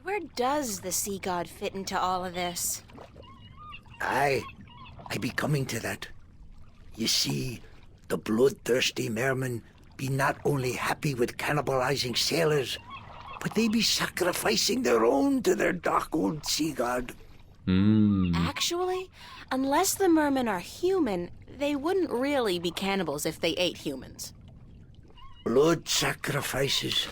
Where does the sea god fit into all of this? I be coming to that. You see, the bloodthirsty mermen be not only happy with cannibalizing sailors, but they be sacrificing their own to their dark old sea god. Actually, unless the mermen are human, they wouldn't really be cannibals if they ate humans. Blood sacrifices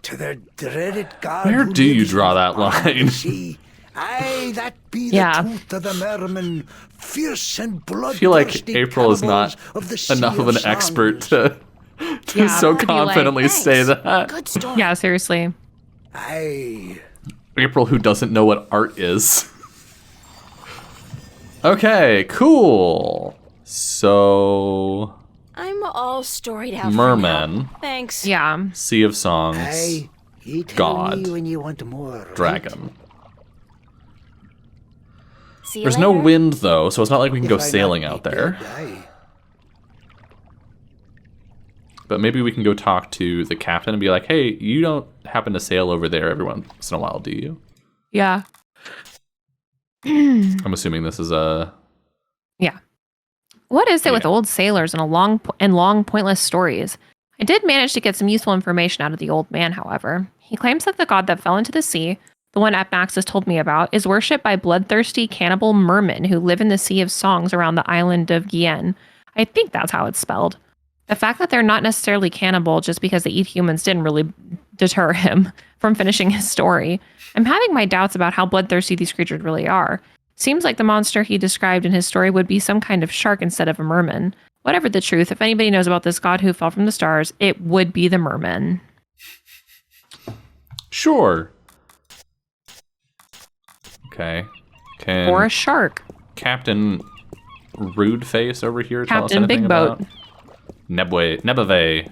to their dreaded god. Where who do you lives draw in that the bottom of the line? sea. Aye, that be the tooth of the merman, fierce and bloodthirsty. I feel like April is not of the sea enough of an songs. expert to so confidently say that. Good story. Yeah, seriously. Aye. April, who doesn't know what art is. Okay, cool. So, I'm all storied out. merman, For now. Thanks. Yeah. Sea of Songs, Aye, you tell God, me when you want more. Right? dragon. See you There's later. no wind though, so it's not like we can go If I sailing not out be there. dead, aye. But maybe we can go talk to the captain and be like, "Hey, you don't happen to sail over there every once in a while, do you?" Yeah. I'm assuming this is a. Yeah. What is it with old sailors and long pointless stories? I did manage to get some useful information out of the old man, however. He claims that the god that fell into the sea, the one Apnaxis told me about, is worshipped by bloodthirsty cannibal mermen who live in the Sea of Songs around the island of Guyenne. I think that's how it's spelled. The fact that they're not necessarily cannibal just because they eat humans didn't really deter him from finishing his story. I'm having my doubts about how bloodthirsty these creatures really are. Seems like the monster he described in his story would be some kind of shark instead of a merman. Whatever the truth, if anybody knows about this god who fell from the stars, it would be the merman. Sure. Okay. Or a shark. Captain Rude Face over here tell us Captain anything Big Boat. about Nebave.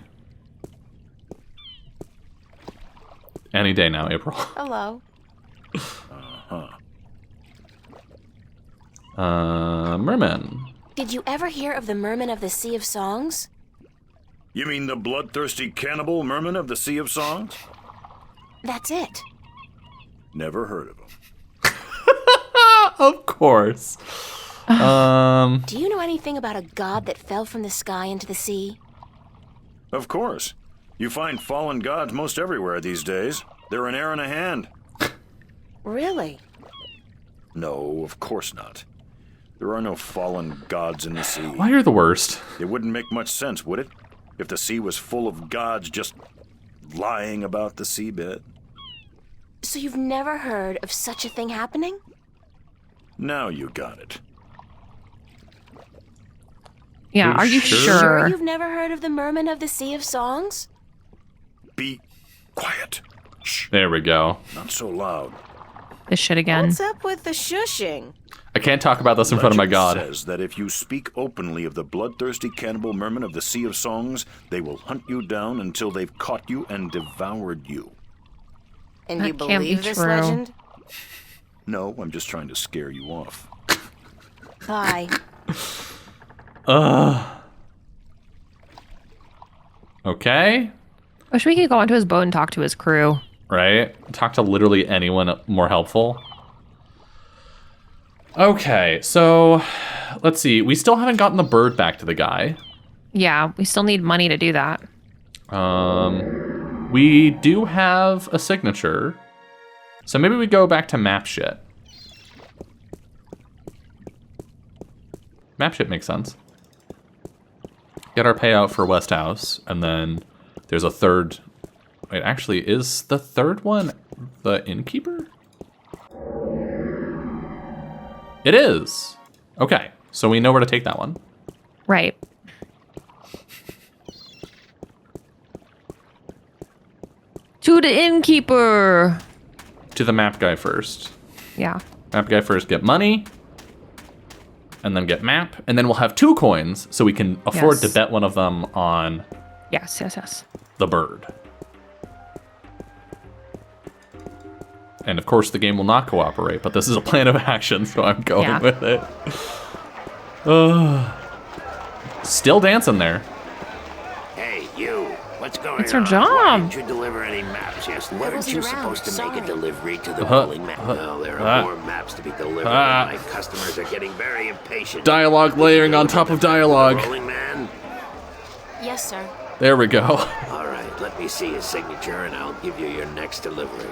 Any day now, April. Hello. Merman. Did you ever hear of the merman of the Sea of Songs? You mean the bloodthirsty cannibal merman of the Sea of Songs? That's it. Never heard of him. Of course. Do you know anything about a god that fell from the sky into the sea? Of course. You find fallen gods most everywhere these days. They're an air and a hand. Really? No, of course not. There are no fallen gods in the sea. Why are the worst? It wouldn't make much sense, would it? If the sea was full of gods just lying about the seabed. So you've never heard of such a thing happening? Now you got it. Yeah, are you sure? You've never heard of the merman of the Sea of Songs? Be quiet. Shh. There we go. Not so loud. This shit again. What's up with the shushing? I can't talk about this in front of my god. Legend says that if you speak openly of the bloodthirsty cannibal merman of the Sea of Songs, they will hunt you down until they've caught you and devoured you. And That you can't be believe this true. legend? No, I'm just trying to scare you off. Bye. Okay. Wish we could go onto his boat and talk to his crew. right? Talk to literally anyone more helpful. Okay, so let's see. We still haven't gotten the bird back to the guy. Yeah, we still need money to do that. We do have a signature. So maybe we go back to map shit. Map shit makes sense. Get our payout for West House, and then there's a third. Wait, actually, is the third one the innkeeper? It is. Okay, so we know where to take that one. Right. To the innkeeper. To the map guy first. Yeah. Map guy first, get money. And then get map. And then we'll have 2 coins, so we can afford to bet one of them on... Yes. the bird. And of course, the game will not cooperate, but this is a plan of action, so I'm going with it. Still dancing there. Hey, you. What's going on? It's her job. Why didn't you deliver any maps yesterday? Weren't you supposed to make a delivery to the rolling map? No, there are more maps to be delivered. My customers are getting very impatient. Dialogue layering on top of dialogue. Rolling man? Yes, sir. There we go. All right, let me see his signature and I'll give you your next delivery.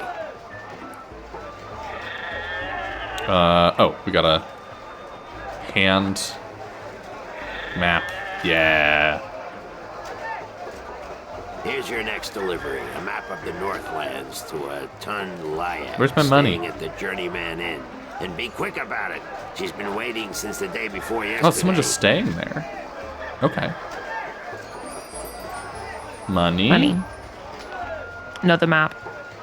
Oh, we got a hand map. Yeah. Here's your next delivery, a map of the Northlands to a Tun-Lyak. Where's my money? Staying at the Journeyman Inn. And be quick about it. She's been waiting since the day before yesterday. Oh, someone just staying there. Okay. Money? Money. No, the map.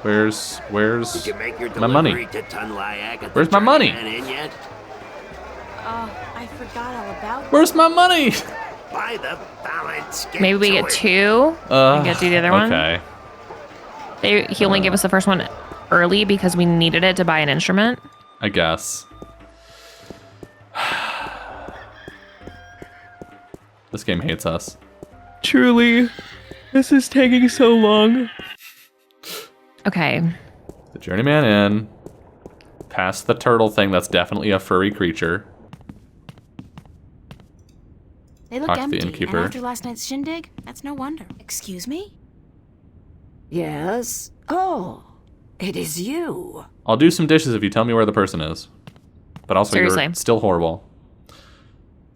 Where's Did you make your my money? delivery to Tun-Lyak at Where's the my money? Journeyman Inn yet? I forgot all about Where's my money? By the balance. Maybe we get 2 and get to do the other one. Okay. He only gave us the first one early because we needed it to buy an instrument. I guess. This game hates us. Truly. This is taking so long. Okay. The Journeyman Inn. Past the turtle thing that's definitely a furry creature. They look Talk to empty, the innkeeper. and after last night's shindig, that's no wonder. Excuse me? Yes? Oh, it is you. I'll do some dishes if you tell me where the person is. But also, Seriously. you're still horrible.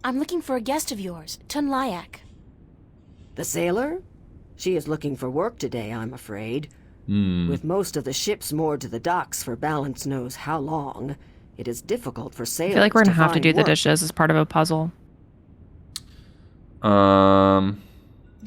I'm looking for a guest of yours, Tun-Lyak. The sailor? She is looking for work today, I'm afraid. With most of the ships moored to the docks for balance knows how long, it is difficult for sailors I feel like we're going to have to find do the work. dishes as part of a puzzle. Do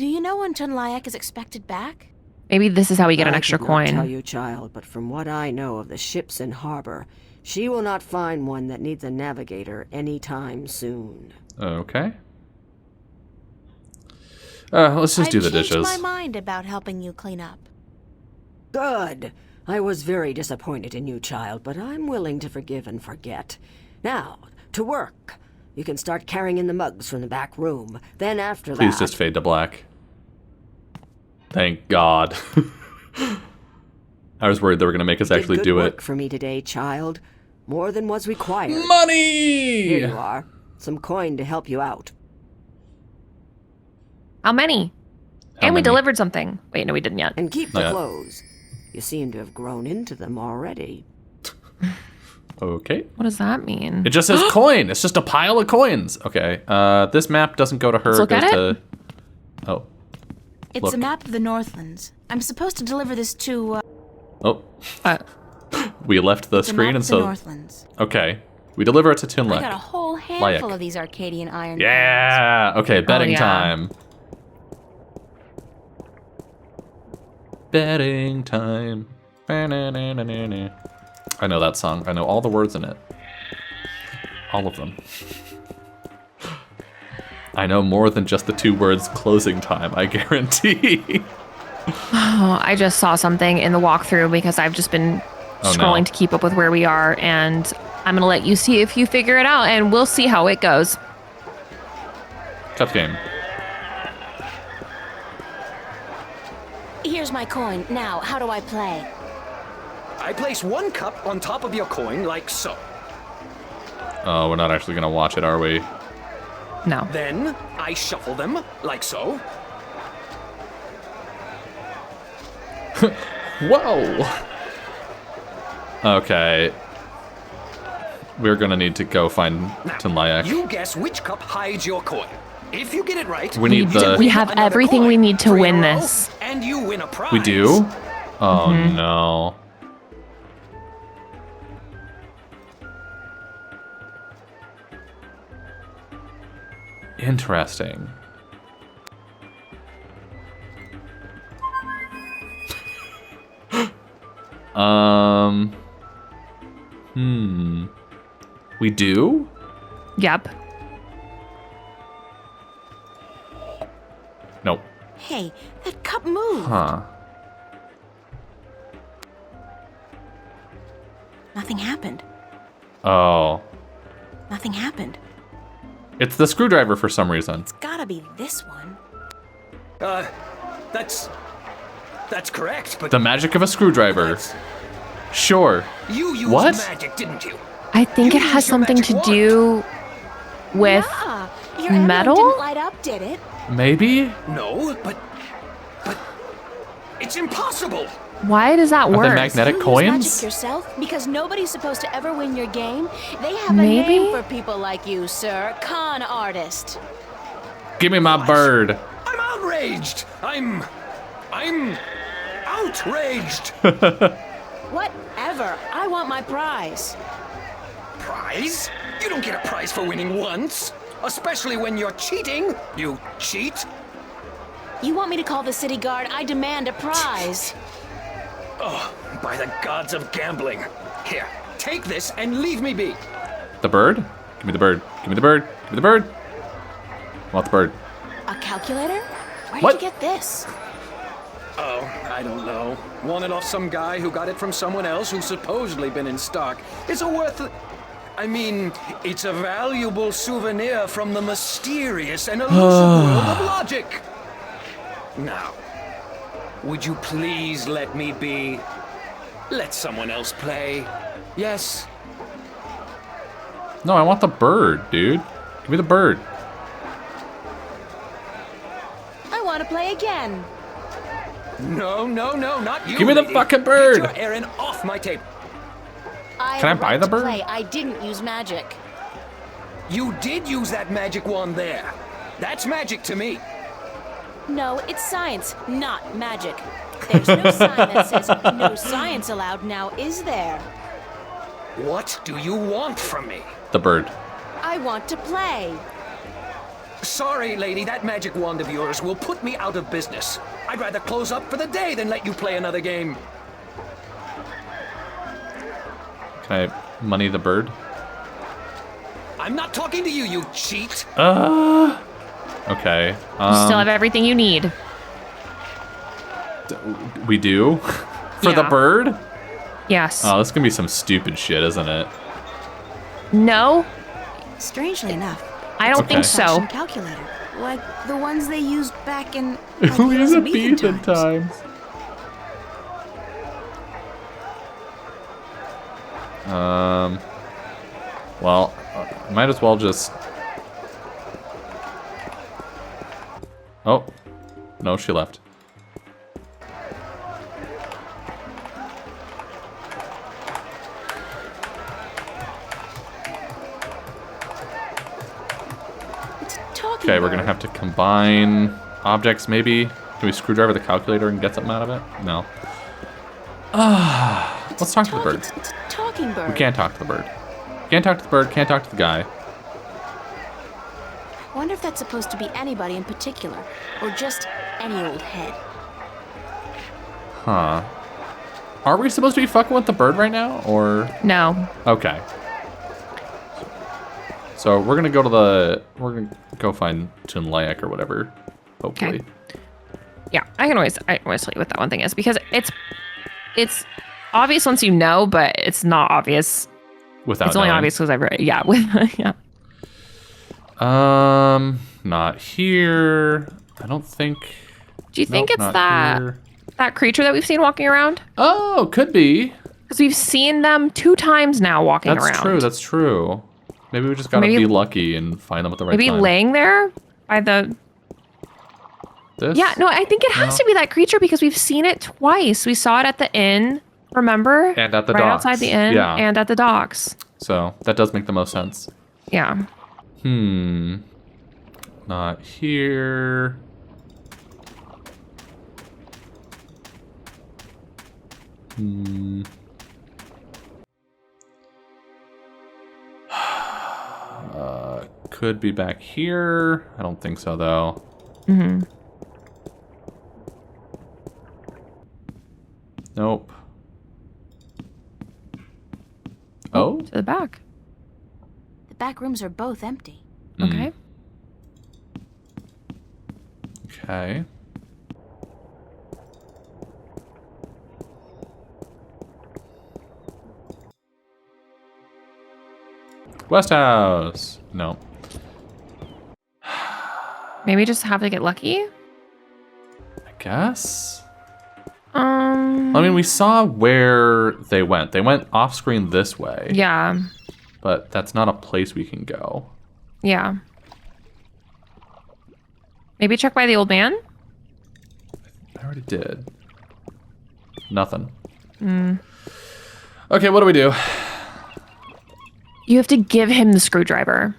you know when Tun-Lyak is expected back? Maybe this is how we get an I extra could not tell coin. you, child, but from what I know of the ships in harbor, she will not find one that needs a navigator anytime soon. Okay. Let's just do the dishes. I've changed my mind about helping you clean up. Good. I was very disappointed in you, child, but I'm willing to forgive and forget. Now, to work. You can start carrying in the mugs from the back room. Then after Please that... just fade to black. Thank God. I was worried they were going to make us actually good do work it. for me today, child. More than was required. Money! Here you are. Some coin to help you out. How many? How And we many? delivered something. Wait, no, we didn't yet. And keep Not the yet. clothes. You seem to have grown into them already. Okay. What does that mean? It just says coin. It's just a pile of coins. Okay. This map doesn't go to her. Let's look It goes at to... Oh. It's Look. a map of the Northlands. I'm supposed to deliver this to, Oh. Uh, We left the it's a screen map and of the so... Northlands. Okay. We deliver it to I got a Tun-Lyak. whole handful Lyak. of these Arcadian iron. Yeah. Okay, betting yeah. time. Betting time. I know that song. I know all the words in it. All of them. I know more than just the 2 words closing time, I guarantee. oh, I just saw something in the walkthrough because I've just been Oh, scrolling no. to keep up with where we are, and I'm going to let you see if you figure it out, and we'll see how it goes. Tough game. Here's my coin. Now, how do I play? I place one cup on top of your coin, like so. Oh, we're not actually gonna watch it, are we? No. Then I shuffle them, like so. Whoa! Okay. We're gonna need to go find Tinlayak. You guess which cup hides your coin. If you get it right, We have everything we need to win this. And you win a prize. We do? Oh no. Interesting. We do? Yep. Nope. Hey, that cup moved. Huh. Nothing happened. Oh. Nothing happened. It's the screwdriver for some reason. It's gotta be this one. That's correct, but... The magic of a screwdriver. Sure. You used What? magic, didn't you? I think it has something to do with Yeah, your emblem metal? didn't light up, did it? Maybe? No, but it's impossible. Why does that Are work? they magnetic You coins? use magic yourself? Because nobody's supposed to ever win your game. They have Maybe? a name for people like you, sir. Con artist. Give me my bird. I'm outraged. I'm outraged. Whatever. I want my prize. Prize? You don't get a prize for winning once. Especially when you're cheating. You cheat. You want me to call the city guard? I demand a prize. Oh, by the gods of gambling. Here, take this and leave me be. The bird? Give me the bird. Give me the bird. Give me the bird. I want the bird. A calculator? Where What? did you get this? Oh, I don't know. Won it off some guy who got it from someone else who's supposedly been in stock. It's it's a valuable souvenir from the mysterious and elusive world of logic. Now, would you please let me be? Let someone else play. Yes? No, I want the bird, dude. Give me the bird. I want to play again. No, not you. Give me the lady. fucking bird. Get your errand off my table. Can I buy the bird? Play. I didn't use magic. You did use that magic wand there. That's magic to me. No, it's science, not magic. There's no sign that says no science allowed now, is there? What do you want from me? The bird. I want to play. Sorry, lady, that magic wand of yours will put me out of business. I'd rather close up for the day than let you play another game. Can I money the bird? I'm not talking to you, you cheat. Okay. You still have everything you need. We do? For the Yeah. bird? Yes. Oh, this is gonna be some stupid shit, isn't it? No, Strangely enough, I don't think Okay. so. fashion calculator, like the ones they used back in like, the Elizabethan Elizabethan times. Well, might as well just... Oh. No, she left. Okay, we're gonna have to combine objects, maybe. Can we screwdriver the calculator and get something out of it? No. Let's talk to the bird. It's a talking bird. We can't talk to the bird. Can't talk to the bird, can't talk to the guy. I wonder if that's supposed to be anybody in particular, or just any old head. Huh. Are we supposed to be fucking with the bird right now, or? No. Okay. So we're gonna go find Tinlayak or whatever, hopefully. Okay. Yeah, I can always tell you what that one thing is because it's obvious once you know, but it's not obvious. Without it's only knowing. obvious because I've read it. Yeah, with yeah. Not here. I don't think. Do you think Nope, it's not here. that creature that we've seen walking around? Oh, could be. Because we've seen them 2 times now walking around. That's true. Maybe we just gotta be lucky and find them at the right time. Maybe laying there by the... This? Yeah, no, I think it has to be that creature because we've seen it twice. We saw it at the inn, remember? And at the right docks. outside the inn, and at the docks. So that does make the most sense. Yeah. Not here. Could be back here. I don't think so, though. Nope. Oh? To the back. The back rooms are both empty. Okay. Okay. West House. No. Maybe just have to get lucky? I guess. I mean, we saw where they went. They went off screen this way. Yeah. But that's not a place we can go. Yeah. Maybe check by the old man? I already did. Nothing. Okay, what do we do? You have to give him the screwdriver.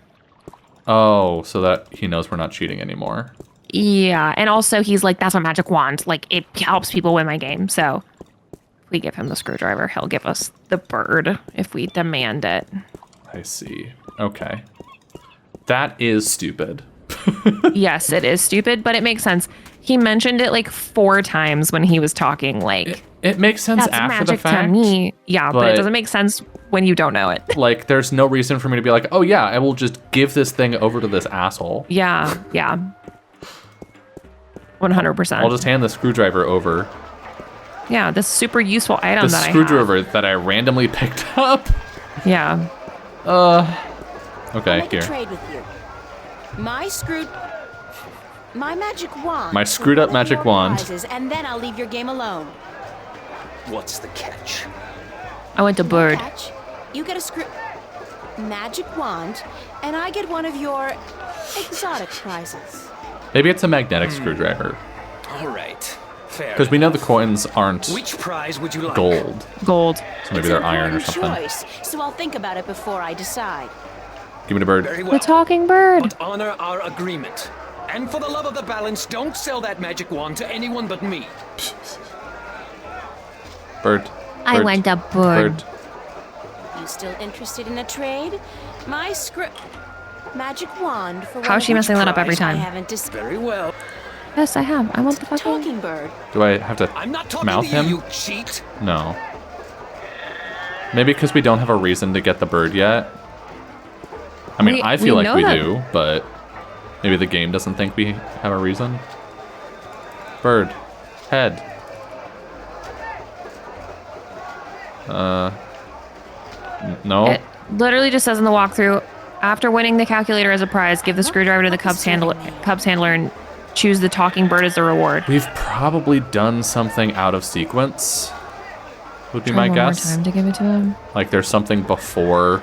Oh, so that he knows we're not cheating anymore. Yeah, and also he's like, that's a magic wand. Like, it helps people win my game. So if we give him the screwdriver, he'll give us the bird if we demand it. I see. Okay. That is stupid. Yes, it is stupid, but it makes sense. He mentioned it like 4 times when he was talking. Like, it makes sense that's after magic the fact. to me. Yeah, but it doesn't make sense when you don't know it. Like, there's no reason for me to be like, oh yeah, I will just give this thing over to this asshole. Yeah. 100%. I'll just hand the screwdriver over. Yeah, this super useful item that I have. The screwdriver that I randomly picked up. Yeah. Okay, I'll make a trade with you. My magic wand. My screwed up magic wand. Prizes, and then I'll leave your game alone. What's the catch? I went to bird. Catch. You get a magic wand, and I get one of your exotic prizes. Maybe it's a magnetic screwdriver. All right. Fair. Because we know the coins aren't Which prize would you like? gold. So maybe they're iron or something. Choice, so I'll think about it before I decide. Give me the bird. Very well. The talking bird. But honor our agreement. And for the love of the balance, don't sell that magic wand to anyone but me. Bird. I want a bird. You still interested in a trade? My magic wand for How is she messing that up every time? I haven't Very well. Yes, I have. I want the fucking talking bird. Do I have to I'm not talking mouth to him? you cheat. No. Maybe because we don't have a reason to get the bird yet. I mean, I feel like we do, but maybe the game doesn't think we have a reason. Bird. Head. No. It literally just says in the walkthrough, after winning the calculator as a prize, give the screwdriver to the Cubs handler and choose the talking bird as the reward. We've probably done something out of sequence, would be my guess. More time to give it to him. Like there's something before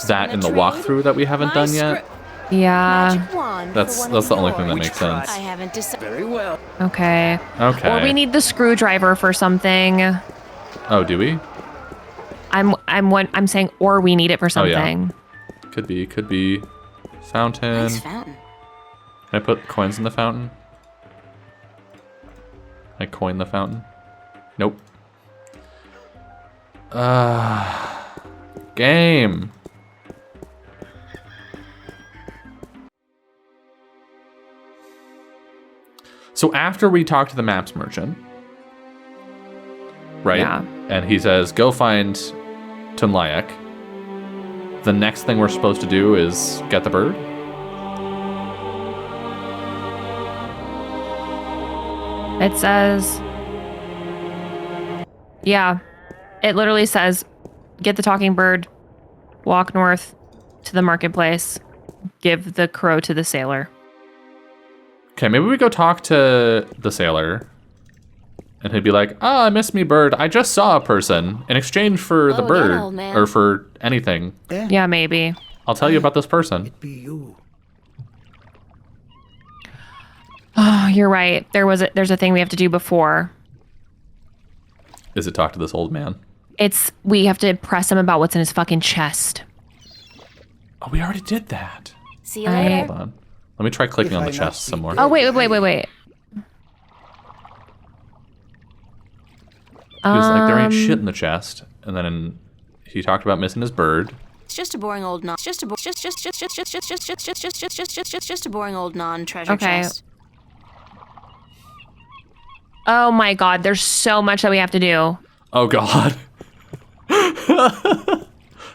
that in the walkthrough that we haven't done yet. Yeah. That's the only thing that makes sense. I haven't decided. Very well. Okay. Okay. Or we need the screwdriver for something. Oh, do we? I'm saying or we need it for something. Oh, yeah. Could be. Fountain. Nice fountain. Can I put coins in the fountain? Can I coin the fountain? Nope. Game. So after we talk to the maps merchant, right? Yeah. And he says, go find Tunlayak. The next thing we're supposed to do is get the bird? It says... Yeah. It literally says, get the talking bird, walk north to the marketplace, give the crow to the sailor. Okay, maybe we go talk to the sailor. And he'd be like, "Oh, I miss me bird. I just saw a person in exchange for the bird or for anything." Yeah, maybe. I'll tell you about this person. It be you. Oh, you're right. There's a thing we have to do before. Is it talk to this old man? We have to press him about what's in his fucking chest. Oh, we already did that. See you later. Hold on. Let me try clicking on the chest some more. Oh, wait. He was like, there ain't shit in the chest. And then he talked about missing his bird. It's just a boring old just a boring old non-treasure chest. Oh my god, there's so much that we have to do. Oh god.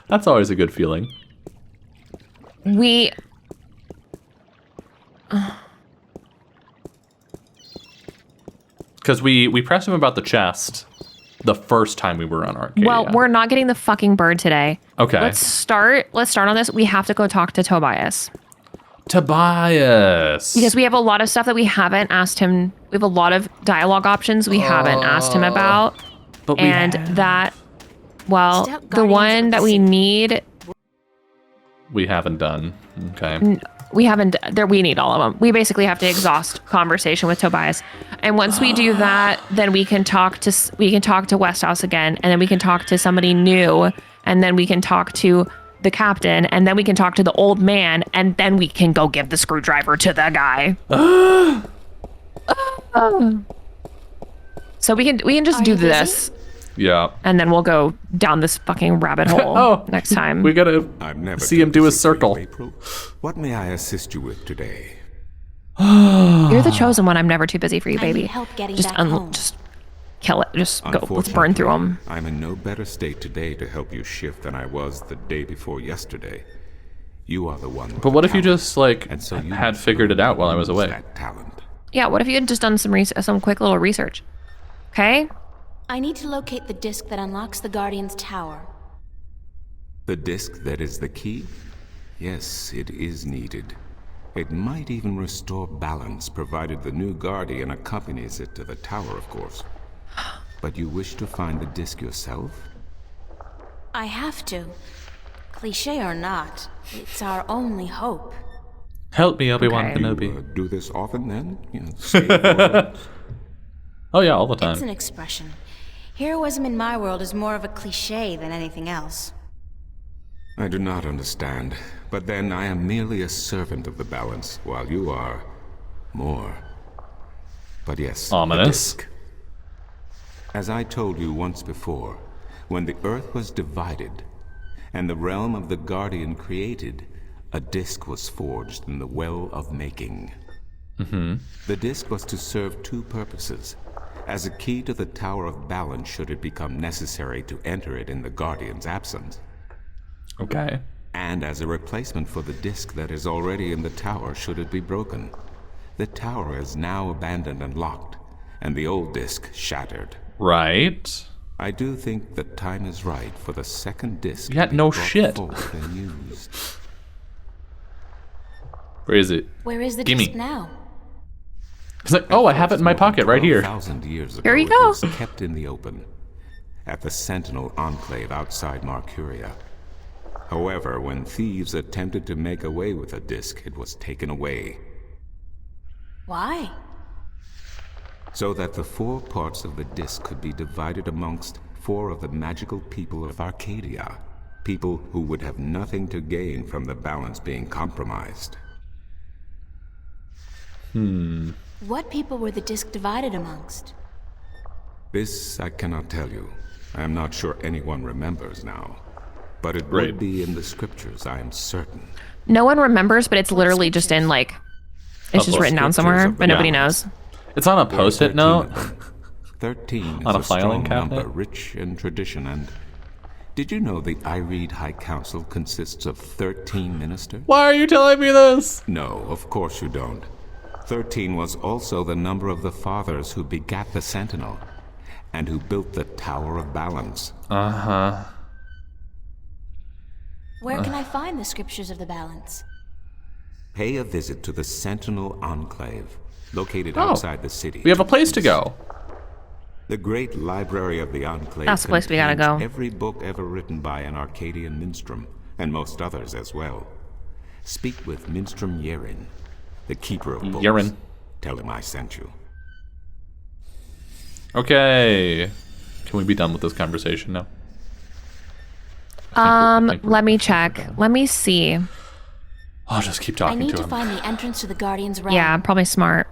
That's always a good feeling. Because we pressed him about the chest the first time we were on Arcadia. Well, we're not getting the fucking bird today. Okay. Let's start on this. We have to go talk to Tobias. Tobias. Because we have a lot of stuff that we haven't asked him. We have a lot of dialogue options we haven't asked him about. But the one that we need. We haven't done. Okay. We need all of them. We basically have to exhaust conversation with Tobias. And once we do that, then we can talk to Westhouse again, and then we can talk to somebody new, and then we can talk to the captain, and then we can talk to the old man, and then we can go give the screwdriver to the guy. So we can just do this. Yeah. And then we'll go down this fucking rabbit hole next time. We gotta see him do his circle. April. What may I assist you with today? You're the chosen one. I'm never too busy for you, baby. I need help getting just back home. Just kill it. Just go. Let's burn through them. I'm in no better state today to help you shift than I was the day before yesterday. You are the one. But what if you just had figured it out while I was away? Yeah. What if you had just done some quick little research? Okay. I need to locate the disc that unlocks the Guardian's tower. The disc that is the key? Yes, it is needed. It might even restore balance, provided the new Guardian accompanies it to the tower, of course. But you wish to find the disc yourself? I have to. Cliché or not, it's our only hope. Help me, Obi-Wan Kenobi. You do this often, then? Save worlds? Oh yeah, all the time. It's an expression. Heroism in my world is more of a cliché than anything else. I do not understand, but then I am merely a servant of the balance, while you are more. But yes, ominous. The disc. As I told you once before, when the Earth was divided, and the realm of the Guardian created, a disc was forged in the Well of Making. Mm-hmm. The disc was to serve two purposes. As a key to the Tower of Balance should it become necessary to enter it in the Guardian's absence. Okay. And as a replacement for the disc that is already in the tower should it be broken. The tower is now abandoned and locked, and the old disc shattered. Right. I do think the time is right for the second disc to be brought forth and used. Where is it? Where is the disc now? It's like, oh, I have it in my pocket right here. 1,000 years ago, here you go. It was kept in the open, at the Sentinel Enclave outside Marcuria. However, when thieves attempted to make away with the disc, it was taken away. Why? So that the 4 parts of the disc could be divided amongst 4 of the magical people of Arcadia. People who would have nothing to gain from the balance being compromised. What people were the disc divided amongst? This I cannot tell you. I am not sure anyone remembers now. But it would be in the scriptures, I am certain. No one remembers, but it's literally just in it's just written down somewhere, but nobody knows. It's on a post-it note. 13 is on a a filing strong cabinet. number, rich in tradition, and did you know the Irede High Council consists of 13 ministers? Why are you telling me this? No, of course you don't. 13 was also the number of the fathers who begat the Sentinel, and who built the Tower of Balance. Uh-huh. Where can I find the scriptures of the balance? Pay a visit to the Sentinel Enclave, located outside the city. We have a place to go. The great library of the Enclave That's the place we gotta go. every book ever written by an Arcadian minstrel, and most others as well. Speak with Minstrom Yerin, the keeper of books. Yerin. Tell him I sent you. Okay. Can we be done with this conversation now? Let me check. Let me see. I'll just keep I talking need to to him. find the entrance to the Guardian's realm. Yeah, probably smart.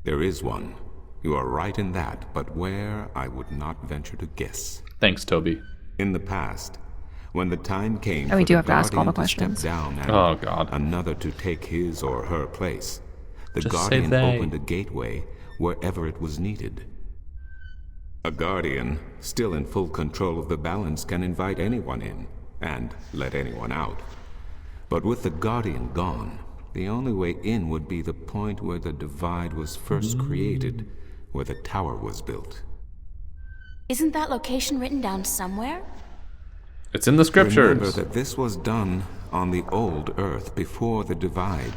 There is one. You are right in that, but where, I would not venture to guess. Thanks, Toby. In the past, when the time came Oh, we for do the have to ask all the Guardian to questions. step down and Oh, God. another to take his or her place, the Just say Guardian they. opened a gateway wherever it was needed. A Guardian, still in full control of the balance, can invite anyone in and let anyone out. But with the Guardian gone, the only way in would be the point where the divide was first created, where the tower was built. Isn't that location written down somewhere? It's in the scriptures. Remember that this was done on the old Earth before the divide.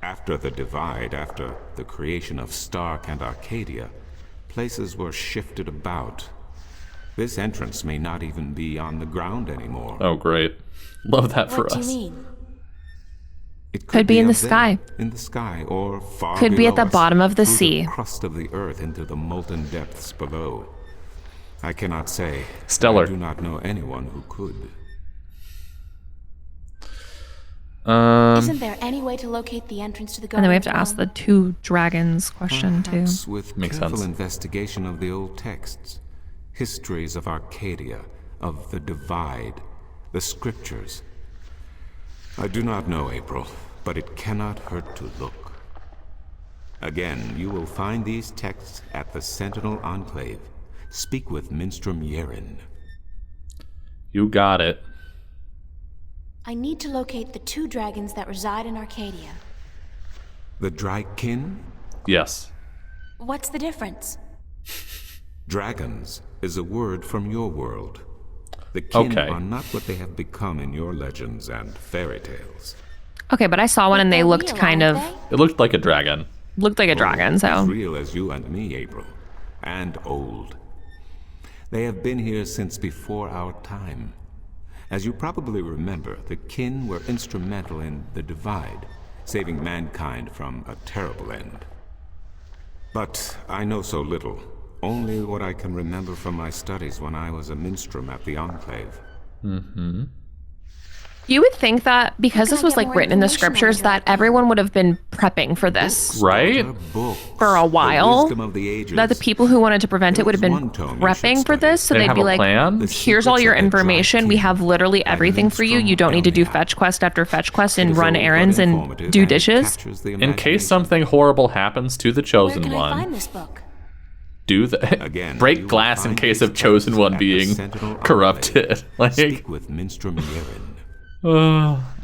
After the divide, after the creation of Stark and Arcadia, places were shifted about. This entrance may not even be on the ground anymore. Oh, great. Love that for What us. do you mean? It Could be in the up there, sky. In the sky, or far Could be at below the us, bottom of the through sea. The crust of the earth into the molten depths below. I cannot say. Stellar. I do not know anyone who could. Isn't there any way to locate the entrance to the Guardian's And then we have to ask realm? the two dragons question too. Perhaps with Makes careful sense. investigation of the old texts, histories of Arcadia, of the divide, the scriptures. I do not know, April, but it cannot hurt to look. Again, you will find these texts at the Sentinel Enclave. Speak with Minstrom Yerin. You got it. I need to locate the two dragons that reside in Arcadia. The Drykin? Yes. What's the difference? Dragons is a word from your world. The kin Okay. are not what they have become in your legends and fairy tales. Okay, but I saw one and they They're looked real, kind of aren't It looked like a dragon. looked like a dragon, so As real as you and me, April. And old. They have been here since before our time. As you probably remember, the kin were instrumental in the divide, saving mankind from a terrible end. But I know so little. Only what I can remember from my studies when I was a minstrel at the Enclave. Mm-hmm. you would think that because How this can I was get like more written in the information on the scriptures that dragon? everyone would have been prepping for this Right? Books, for a the while. wisdom of the ages. That the people who wanted to prevent it would have There been was one tome you should prepping for study. this, so They they'd have be a like, plan? The here's all secrets your of the information. We Drykin have literally by everything for you. Minstrom You don't need to do Elniak. fetch quest after fetch quest It and is run old but errands and informative do and dishes. captures the In case imagination. something horrible happens to the Where chosen can I one, find this book? do the Again, you break will glass in find case these of chosen texts one at the being Sentinel corrupted. Enclave. Speak Like, with Minstrom Yerin.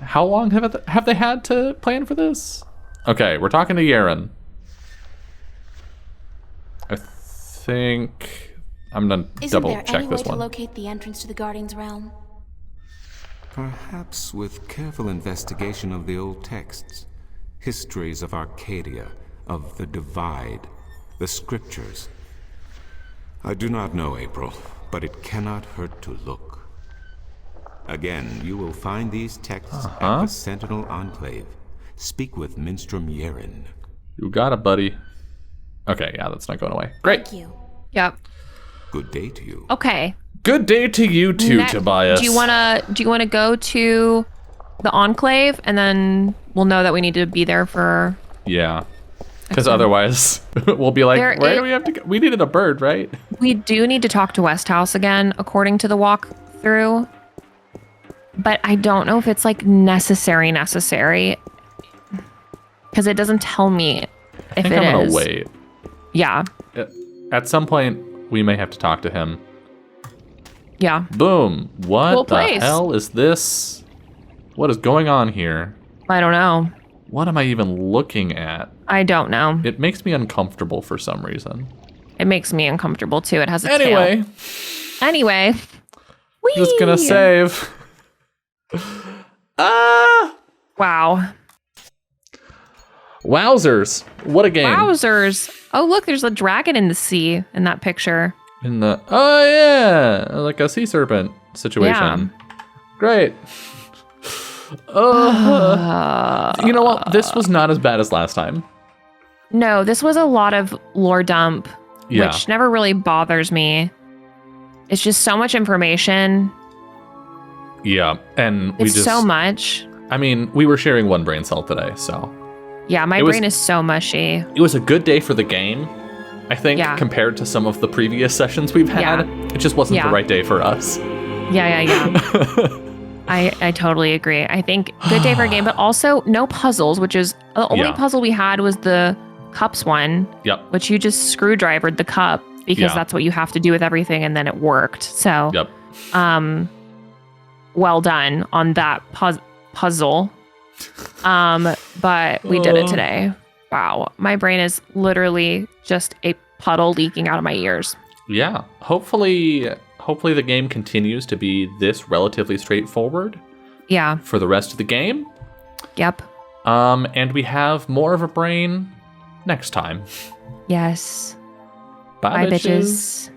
how long have they had to plan for this? Okay, we're talking to Yaren. I think I'm gonna Isn't double there check any way this to one. locate the entrance to the Guardian's realm? Perhaps with careful investigation of the old texts, histories of Arcadia, of the divide, the scriptures. I do not know, April, but it cannot hurt to look. Again, you will find these texts at the Sentinel Enclave. Speak with Minstrom Yerin. You got it, buddy. Okay, yeah, that's not going away. Great. Thank you. Yep. Good day to you. Okay. Good day to you too, Tobias. Do you wanna go to the Enclave and then we'll know that we need to be there for Yeah. Because otherwise, we'll be like, There where is- do we have to go? We needed a bird, right? We do need to talk to Westhouse again, according to the walkthrough. But I don't know if it's like necessary. Because it doesn't tell me I if think it I'm gonna is. wait. Yeah. At some point, we may have to talk to him. Yeah. Boom. What Cool the place. hell is this? What is going on here? I don't know. What am I even looking at? I don't know. It makes me uncomfortable for some reason. It makes me uncomfortable too. It has a Anyway, tail. Anyway. just gonna Whee! save. Wow. Wowzers. What a game. Wowzers. Oh, look, there's a dragon in the sea in that picture. Oh yeah, like a sea serpent situation. Yeah. Great. You know what? This was not as bad as last time. No, this was a lot of lore dump, which never really bothers me. It's just so much information. Yeah, and it's so much. I mean, we were sharing one brain cell today, so. Yeah, my brain is so mushy. It was a good day for the game, I think, compared to some of the previous sessions we've had. Yeah. It just wasn't the right day for us. Yeah. I totally agree. I think good day for a game, but also no puzzles, which is the only puzzle we had was the cups one. Yep. Which you just screwdrivered the cup because that's what you have to do with everything, and then it worked. So, well done on that puzzle. But we did it today. Wow. My brain is literally just a puddle leaking out of my ears. Yeah. Hopefully the game continues to be this relatively straightforward. Yeah. For the rest of the game. Yep. And we have more of a brain next time. Yes. Bye bitches.